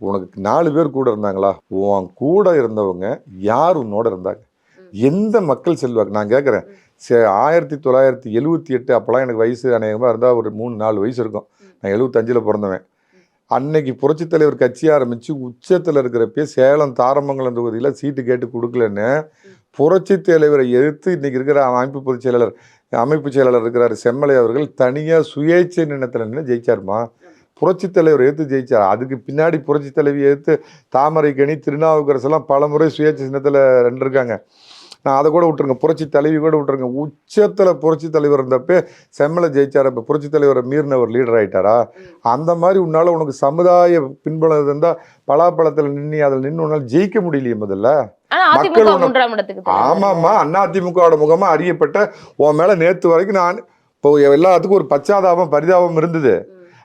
உனக்கு 4 பேர் கூட இருந்தாங்களா? உன் கூட இருந்தவங்க யார் உன்னோட இருந்தாங்க? எந்த மக்கள் செல்வாக்கு? நான் கேட்குறேன், 1978 அப்போலாம் எனக்கு வயசு அநேகமாக இருந்தால் ஒரு 3-4 வயசு இருக்கும். நான் 75 பிறந்தவன். அன்னைக்கு புரட்சித் தலைவர் கட்சி ஆரம்பித்து உச்சத்தில் இருக்கிறப்ப சேலம் தாரமங்கலம் தொகுதியில் சீட்டு கேட்டு கொடுக்கலன்னு புரட்சி தலைவரை எதிர்த்து இன்றைக்கி இருக்கிற அமைப்பு செயலாளர் இருக்கிறார் செம்மலை அவர்கள் தனியாக சுயேட்சை நின்னத்தில் நின்று ஜெயிச்சாருமா. புரட்சி தலைவர் எதிர்த்து ஜெயிச்சார். அதுக்கு பின்னாடி புரட்சி தலைவி எதிர்த்து தாமரைக்கணி, திருநாவுக்கரசெல்லாம் பல முறை சுயேட்சை சின்னத்தில் இருக்காங்க. நான் அதை கூட விட்டுருங்க, புரட்சி தலைவி கூட விட்டுருங்க. உச்சத்தில் புரட்சி தலைவர் இருந்தப்போ செம்மலை ஜெயிச்சார். இப்போ புரட்சி தலைவரை மீறின ஒரு லீடர் ஆகிட்டாரா? அந்த மாதிரி உன்னால் உனக்கு சமுதாய பின்புலம் இருந்தால் பலாப்பழத்தில் நின்று அதில் நின்று உன்னால் ஜெயிக்க முடியலையே. முதல்ல மக்கள் ஆமாம்மா, அதிமுகவோட முகமா அறியப்பட்ட உன் மேலே நேற்று வரைக்கும் நான் இப்போ எல்லாத்துக்கும் ஒரு பச்சாதாபம் பரிதாபம் இருந்தது.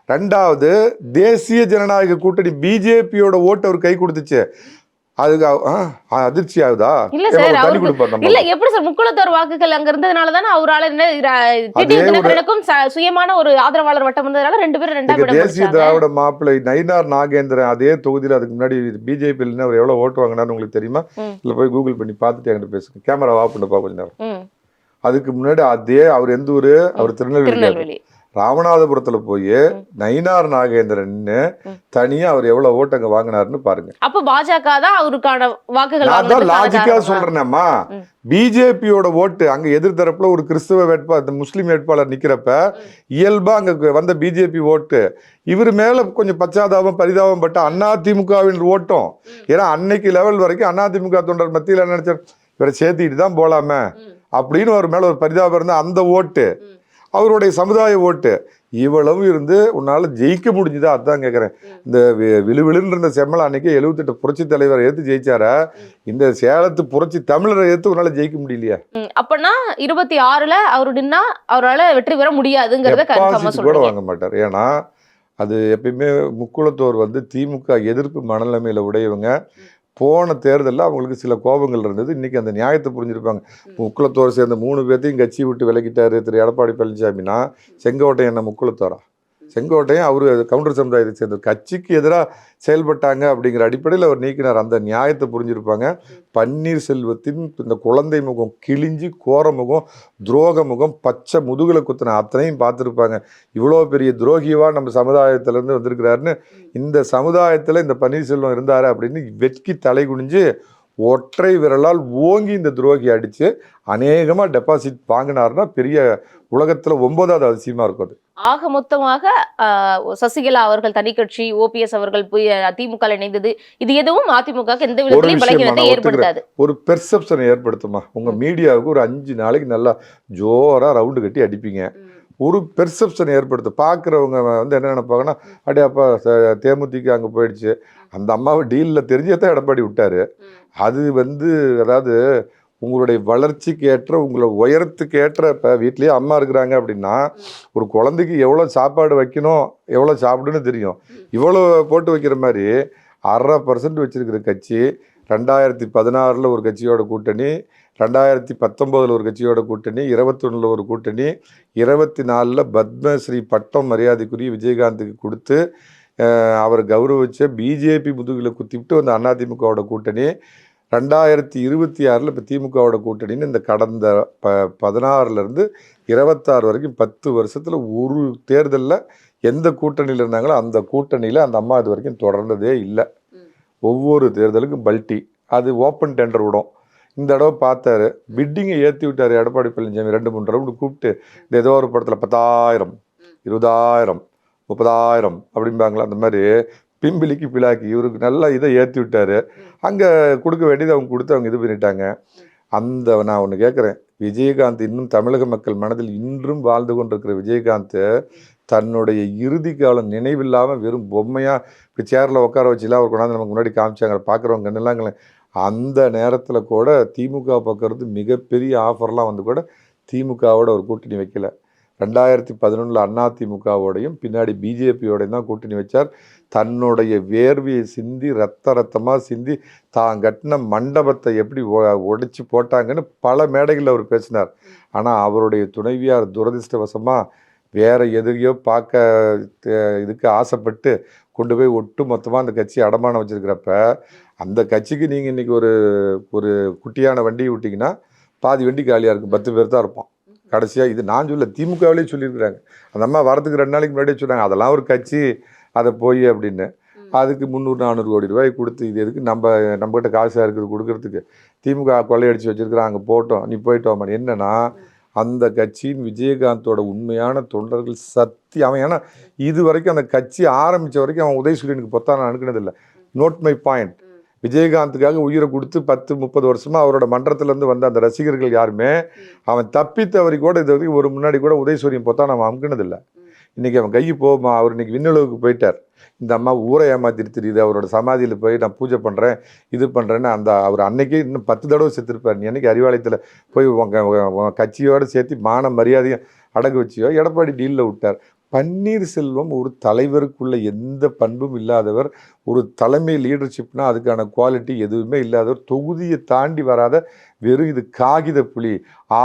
2வது தேசிய ஜனநாயக கூட்டணி பிஜேபியோட ஓட்டு அவர் கை கொடுத்துச்சு. அதுக்கு அதிர்ச்சி ஆகுதா? இல்ல ஏம்மா சார், ஒரு தண்ணி அவருக்கு கொடுப்பாரு நம்ம. இல்ல எப்படி சார் முக்குளத்தோர் வாக்குகள் அங்க இருந்ததுனால தானே அவரால அதே ஒரு தினகரனுக்கும் சுயமான ஒரு ஆதரவாளர் வட்டம் இருந்ததுனால 2 பேரும் 2ஆம் இடம் தேசிய பிடிச்சாங்க. திராவிட மாப்பிள்ளை நயினார் நாகேந்திரன் அதே தொகுதியில் அதுக்கு முன்னாடி பிஜேபியில் அவர் எவ்வளவு ஓட்டு வாங்கினார்னு உங்களுக்கு தெரியுமா? இல்ல போய் கூகுள் பண்ணி பார்த்துட்டு என்கிட்ட பேசுங்க. கேமரா ஆஃப் பண்ணுப்பா கொஞ்ச நேரம். ம். அதுக்கு முன்னாடி அதே அவர் எந்த ஊரு? அவர் திருநெல்வேலி. ராமநாதபுரத்துல போய் நயினார் நாகேந்திரன் தனியா அவர் எவ்வளவு ஓட்டு அங்க வாங்கினாருன்னு பாருங்க. அப்ப பாஜக தான் அவருக்கான வாக்குகள் நான் தான் லாஜிக்கா சொல்றேன்மா. பிஜேபியோட ஓட்டு அங்க எதிர்த்தரப்புல ஒரு கிறிஸ்தவ வேட்பாளர் முஸ்லீம் வேட்பாளர் நிக்கிறப்ப இயல்பா அங்க வந்த பிஜேபி ஓட்டு இவர் மேல கொஞ்சம் பச்சாதாபம் பரிதாபம் பட்ட அதிமுகவின் ஓட்டம். ஏன்னா அன்னைக்கு லெவல் வரைக்கும் அதிமுக தொண்டர் மத்தியில் நினைச்சார் இவரை சேர்த்திட்டு தான் போலாமே அப்படின்னு அவர் மேல ஒரு பரிதாபம் இருந்தா அந்த ஓட்டு அவருடைய சமுதாய ஓட்டு இவ்வளவு இருந்து உன்னால ஜெயிக்க முடிஞ்சுதா? அதான் கேட்குறேன். இந்த விழுவிழுன்ற இருந்த செம்மலை அன்னைக்கு 78 புரட்சி தலைவர் எடுத்து ஜெயிச்சாரா? இந்த சேலத்து புரட்சி தமிழரை எடுத்து உன்னால ஜெயிக்க முடியலையா? அப்பனா 26ல அவரு நின்னா அவரால் வெற்றி பெற முடியாதுங்கிறத கூட வாங்க மாட்டார். ஏன்னா அது எப்பயுமே முக்குளத்தோர் திமுக எதிர்ப்பு மனநிலைமையில உடையவங்க. போன தேர்தலில் அவங்களுக்கு சில கோபங்கள் இருந்தது. இன்னைக்கு அந்த நியாயத்தை புரிஞ்சிருப்பாங்க. முக்குளத்தோரை சேர்ந்த 3 பேர்த்தையும் கட்சி விட்டு விலகிட்டாரு திரு எடப்பாடி பழனிசாமினா, செங்கோட்டையன் என்ன முக்குளத்தோரா? செங்கோட்டையன் அவரு கவுண்டர் சமுதாயத்தை சேர்ந்த கட்சிக்கு எதிராக செயல்பட்டாங்க அப்படிங்கிற அடிப்படையில் அவர் நீக்கினார். அந்த நியாயத்தை புரிஞ்சிருப்பாங்க. பன்னீர்செல்வத்தின் இந்த குழந்தை முகம் கிழிஞ்சி கோர முகம் துரோக முகம் பச்சை முதுகுல குத்தின அத்தனையும் பார்த்துருப்பாங்க. இவ்வளோ பெரிய துரோகியவா நம்ம சமுதாயத்திலேருந்து வந்திருக்கிறாருன்னு. இந்த சமுதாயத்தில் இந்த பன்னீர்செல்வம் இருந்தார் அப்படின்னு வெட்கி தலை குனிஞ்சு ஒற்றை விரலால் ஓங்கி இந்த துரோகி அடித்து அநேகமாக டெபாசிட் வாங்கினார்னா பெரிய உலகத்தில் 9வது அதிசயமாக இருக்கும். ஆக மொத்தமாக சசிகலா அவர்கள் தனி கட்சி, ஓபிஎஸ் அவர்கள் போய் திமுக இணைந்தது, இது எதுவும் அதிமுக எந்த விதத்திலையும் பலகீனத்தை ஏற்படுத்தாது. ஒரு பெர்செப்ஷனை ஏற்படுத்துமா? உங்க மீடியாவுக்கு ஒரு 5 நாளைக்கு நல்லா ஜோரா ரவுண்டு கட்டி அடிப்பீங்க. ஒரு பெர்செப்ஷனை ஏற்படுத்த பார்க்குறவங்க என்ன நினைப்பாங்கன்னா, அடே அப்பா தேமுதிக அங்கே போயிடுச்சு, அந்த அம்மாவை டீலில் தெரிஞ்சதான் எடப்பாடி விட்டாரு. அது அதாவது உங்களுடைய வளர்ச்சிக்கு ஏற்ற உங்களை உயரத்துக்கு ஏற்ற இப்போ வீட்லேயே அம்மா இருக்கிறாங்க அப்படின்னா ஒரு குழந்தைக்கு எவ்வளோ சாப்பாடு வைக்கணும் எவ்வளோ சாப்பிடுன்னு தெரியும். இவ்வளோ போட்டு வைக்கிற மாதிரி 1/2% வச்சிருக்கிற கட்சி 2016 ஒரு கட்சியோட கூட்டணி, 2019 ஒரு கட்சியோட கூட்டணி, 21 ஒரு கூட்டணி, 24 பத்மஸ்ரீ பட்டம் மரியாதைக்குரிய விஜயகாந்துக்கு கொடுத்து அவர் கௌரவிச்ச பிஜேபி முதுகில் குத்திவிட்டு வந்த அதிமுகவோட கூட்டணி, 2026 இப்போ திமுகவோட கூட்டணின்னு இந்த கடந்த 16லேருந்து 26 வரைக்கும் 10 வருஷத்தில் ஒரு தேர்தலில் எந்த கூட்டணியில் இருந்தாங்களோ அந்த கூட்டணியில் அந்த அம்மா இது வரைக்கும் தொடர்ந்ததே இல்லை. ஒவ்வொரு தேர்தலுக்கும் பல்ட்டி, அது ஓப்பன் டெண்டர் விடும். இந்த தடவை பார்த்தாரு, பிட்டிங்கை ஏற்றி விட்டார் எடப்பாடி பழனிசாமி. 2-3 ரவுண்டு கூப்பிட்டு இந்த ஏதோ ஒரு படத்தில் 10,000 20,000 30,000 அப்படிம்பாங்களா, அந்த மாதிரி பிம்பிளிக்கு பிளாக்கி இவருக்கு நல்லா இதை ஏற்றி விட்டார். அங்கே கொடுக்க வேண்டியது அவங்க கொடுத்து அவங்க இது பண்ணிட்டாங்க. நான் ஒன்று கேட்குறேன், விஜயகாந்த் இன்னும் தமிழக மக்கள் மனதில் இன்றும் வாழ்ந்து கொண்டிருக்கிற விஜயகாந்த் தன்னுடைய இறுதி காலம் நினைவில்லாமல் வெறும் பொம்மையாக இப்போ சேரில் உட்கார வச்சுலாம் அவர் கொண்டாந்து நமக்கு முன்னாடி காமிச்சாங்க பார்க்குறவங்க கண்ணுலாங்களேன். அந்த நேரத்தில் கூட திமுக பக்கிறது மிகப்பெரிய ஆஃபர்லாம் கூட திமுகவோட ஒரு கூட்டணி வைக்கல. 2011 அதிமுகவோடையும் பின்னாடி பிஜேபியோடையும் தான் கூட்டணி வச்சார். தன்னுடைய வேர்வையை சிந்தி ரத்தமாக சிந்தி தான் கட்டின மண்டபத்தை எப்படி உடைச்சி போட்டாங்கன்னு பல மேடைகளில் அவர் பேசினார். ஆனால் அவருடைய துணைவியார் துரதிர்ஷ்டவசமாக வேற எதையோ இதுக்கு ஆசைப்பட்டு கொண்டு போய் ஒட்டு மொத்தமாக அந்த கட்சியை அடமானம் வச்சிருக்கிறப்ப அந்த கட்சிக்கு நீங்கள் இன்றைக்கி ஒரு குட்டியான வண்டியை விட்டிங்கன்னா பாதி வண்டி காலியாக இருக்கும், 10 பேர் தான் இருப்பான் கடைசியாக. இது நான் சொல்ல, திமுகவிலே சொல்லியிருக்கிறாங்க. அந்த அம்மா வரதுக்கு 2 நாளைக்கு முன்னாடியே சொன்னாங்க, அதெல்லாம் ஒரு கட்சி அதை போய் அப்படின்னு. அதுக்கு 300-400 கோடி ரூபாய் கொடுத்து இது எதுக்கு நம்மகிட்ட காசாக இருக்குது கொடுக்கறதுக்கு, திமுக கொள்ளையடிச்சு வச்சிருக்கிறான் அங்கே போட்டோம் நீ போயிட்டோம். என்னன்னா அந்த கட்சியின் விஜயகாந்தோட உண்மையான தொண்டர்கள் அவன் ஏன்னா இது வரைக்கும் அந்த கட்சி ஆரம்பித்த வரைக்கும் அவன் உதயசூரியனுக்கு பொத்தான அனுக்குனதில்லை. Note my point. விஜயகாந்துக்காக உயிரை கொடுத்து 10-30 வருஷமாக அவரோட மன்றத்திலேருந்து வந்த அந்த ரசிகர்கள் யாருமே அவன் தப்பித்தவரி கூட இது வரைக்கும் ஒரு முன்னாடி கூட உதயசூரியன் பொத்தான் அவன் அமுக்கினதில்லை. இன்றைக்கி அவன் கையை போமா, அவர் இன்றைக்கி விண்ணுலகுக்கு போயிட்டார். இந்த அம்மா ஊரை ஏமாத்திட்டு தெரியுது, அவரோட சமாதியில் போய் நான் பூஜை பண்ணுறேன் இது பண்ணுறேன்னு அவர் அன்னைக்கே இன்னும் 10 தடவை செத்துருப்பார். நீ அன்றைக்கி அறிவாலயத்தில் போய் கட்சியோடு சேர்த்து மான மரியாதையும் அடகு வச்சியோ எடப்பாடி டீலில் விட்டார். பன்னீர்செல்வம் ஒரு தலைவருக்குள்ள எந்த பண்பும் இல்லாதவர், ஒரு தலைமை லீடர்ஷிப்னா அதுக்கான குவாலிட்டி எதுவுமே இல்லாதவர், தொகுதியை தாண்டி வராத வெறும் இது காகித புலி,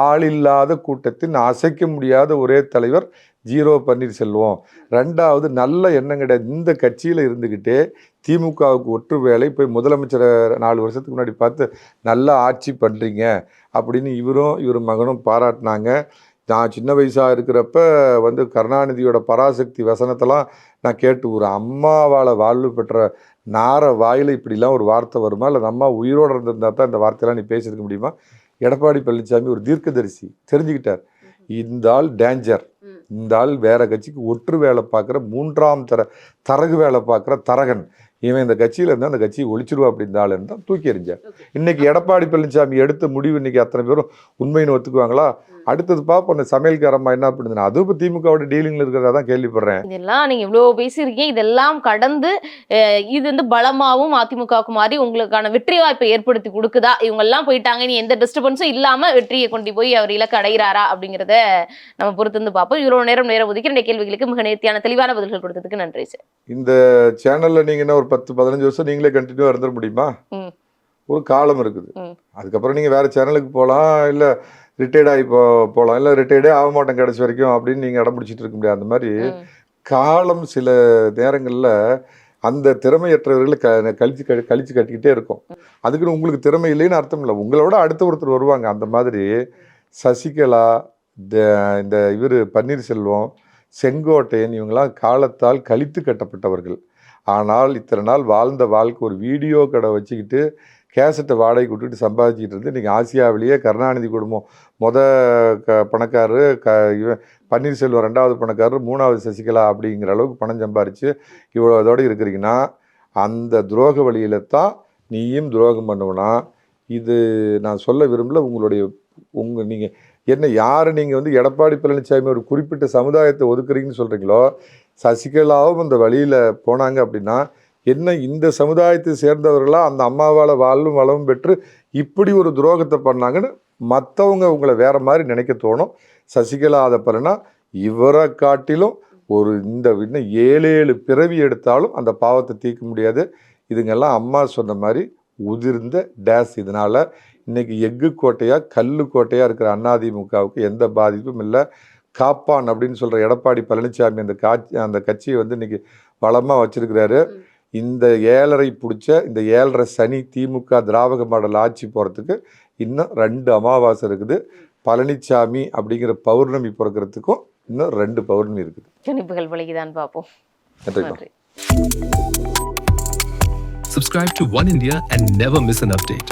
ஆளில்லாத கூட்டத்தில் அசைக்க முடியாத ஒரே தலைவர் ஜீரோ பன்னீர்செல்வம். ரெண்டாவது நல்ல எண்ணம் கிடையாது. இந்த கட்சியில் இருந்துக்கிட்டே திமுகவுக்கு ஒற்று வேலை போய் முதலமைச்சரை 4 வருஷத்துக்கு முன்னாடி பார்த்து நல்லா ஆட்சி பண்ணுறீங்க அப்படின்னு இவர் மகனும் பாராட்டினாங்க. நான் சின்ன வயசாக இருக்கிறப்ப கருணாநிதியோட பராசக்தி வசனத்தெல்லாம் நான் கேட்டு ஒரு அம்மாவால் வாழ்வு பெற்ற நார வாயில் இப்படிலாம் ஒரு வார்த்தை வருமா, இல்லை நம்ம உயிரோடு இருந்திருந்தா தான் இந்த வார்த்தையெல்லாம் நீ பேசியிருக்க முடியுமா? எடப்பாடி பழனிசாமி ஒரு தீர்க்கதரிசி, தெரிஞ்சுக்கிட்டார். இந்த ஆள் டேஞ்சர், இந்த ஆள் வேற கட்சிக்கு ஒற்று வேலை பார்க்குற 3ஆம் தரகு வேலை பார்க்குற தரகன், இவன் இந்த கட்சியில் இருந்தால் அந்த கட்சியை ஒழிச்சிருவா அப்படின்னு ஆளுன்னு தான் தூக்கி எறிஞ்சார். இன்னைக்கு எடப்பாடி பழனிசாமி எடுத்த முடிவு இன்னைக்கு அத்தனை பேரும் உண்மைன்னு ஒத்துக்குவாங்களா? அடுத்தது பார்ப்போம் அந்த சமையல்காரம்மா என்ன பண்ணுதுன்னா, அதுவும் இப்போ திமுகவோட டீலிங்ல இருக்கிறதா தான் கேள்விப்படுறேன். இதெல்லாம் நீங்க இவ்வளவு பேசியிருக்கீங்க. இதெல்லாம் கடந்து இது பலமாவும் அதிமுகவுக்கு மாறி உங்களுக்கான வெற்றி வாய்ப்பை ஏற்படுத்தி கொடுக்குதா? இவங்க எல்லாம் போயிட்டாங்க, இனி எந்த டிஸ்டர்பன்ஸும் இல்லாம வெற்றியை கொண்டு போய் அவர் இலக்கு அடைகிறாரா அப்படிங்கிறத நம்ம பொறுத்திருந்து பார்ப்போம். இவ்வளவு நேரம் ஒதுக்கி இந்த கேள்விகளுக்கு மிக நேர்த்தியான தெளிவான பதில்கள் கொடுத்ததுக்கு நன்றி சார். இந்த சேனல்ல நீங்க என்ன ஒரு 10-15 வருஷம் நீங்களே கண்டினியூ இருந்துட முடியுமா? ஒரு காலம் இருக்குது. அதுக்கப்புறம் நீங்க வேற சேனலுக்கு போகலாம், இல்ல ரிட்டையர்ட் ஆகி போகலாம், இல்லை ரிட்டையர்டே ஆக மாட்டோம் கடைசி வரைக்கும் அப்படின்னு நீங்கள் இடம் பிடிச்சிட்டு இருக்க முடியாது. அந்த மாதிரி காலம் சில நேரங்களில் அந்த திறமையற்றவர்களை கழிச்சு கட்டிக்கிட்டே இருக்கும். அதுக்குன்னு உங்களுக்கு திறமை இல்லைன்னு அர்த்தம் இல்லை, உங்களோட அடுத்த ஒருத்தர் வருவாங்க. அந்த மாதிரி சசிகலா, இந்த பன்னீர்செல்வம், செங்கோட்டையன் இவங்கெல்லாம் காலத்தால் கழித்து கட்டப்பட்டவர்கள். ஆனால் இத்தனை நாள் வாழ்ந்த வாழ்க்கை ஒரு வீடியோ கடை வச்சுக்கிட்டு கேசட்டை வாடகை விட்டுட்டு சம்பாதிச்சிட்டு இருந்து இன்றைக்கி ஆசியாவிலேயே கருணாநிதி குடும்பம் பணக்காரரு, பன்னீர்செல்வம் 2வது பணக்காரர், 3வது சசிகலா அப்படிங்கிற அளவுக்கு பணம் சம்பாரித்து இவ்வளோ இதோடு இருக்கிறீங்கன்னா, அந்த துரோக வழியில் தான் நீயும் துரோகம் பண்ணுவனா. இது நான் சொல்ல விரும்பல. நீங்கள் என்ன யார் நீங்கள் எடப்பாடி பழனிசாமி ஒரு குறிப்பிட்ட சமுதாயத்தை ஒதுக்குறீங்கன்னு சொல்கிறீங்களோ, சசிகலாவும் அந்த வழியில் போனாங்க அப்படின்னா என்ன இந்த சமுதாயத்தை சேர்ந்தவர்களா அந்த அம்மாவால் வாழும் வளமும் பெற்று இப்படி ஒரு துரோகத்தை பண்ணாங்கன்னு மற்றவங்க உங்களை வேற மாதிரி நினைக்க தோணும். சசிகலா அதை பண்ணனா இவரை காட்டிலும் இன்னும் 7 பிறவி எடுத்தாலும் அந்த பாவத்தை தீர்க்க முடியாது. இதுங்கெல்லாம் அம்மா சொன்ன மாதிரி உதிர்ந்த டேஸ். இதனால் இன்னைக்கு எஃகு கோட்டையாக கல்லு கோட்டையாக இருக்கிற அதிமுகவுக்கு எந்த பாதிப்பும் இல்லை. காப்பான் அப்படின்னு சொல்கிற எடப்பாடி பழனிசாமி அந்த கட்சியை இன்னைக்கு வளமாக வச்சிருக்கிறாரு. இந்த 7.5 பிடிச்ச இந்த 7.5 சனி திமுக திராவிட மாடல் ஆட்சி போகிறதுக்கு இன்னும் 2 அமாவாசை இருக்குது. பழனிசாமி அப்படிங்கிற பௌர்ணமி பிறக்கிறதுக்கும் இன்னும் 2 பௌர்ணமி இருக்குது. கணிப்புகள் பலிக்குதான் பார்ப்போம். நன்றி. Subscribe to One India and never miss an update.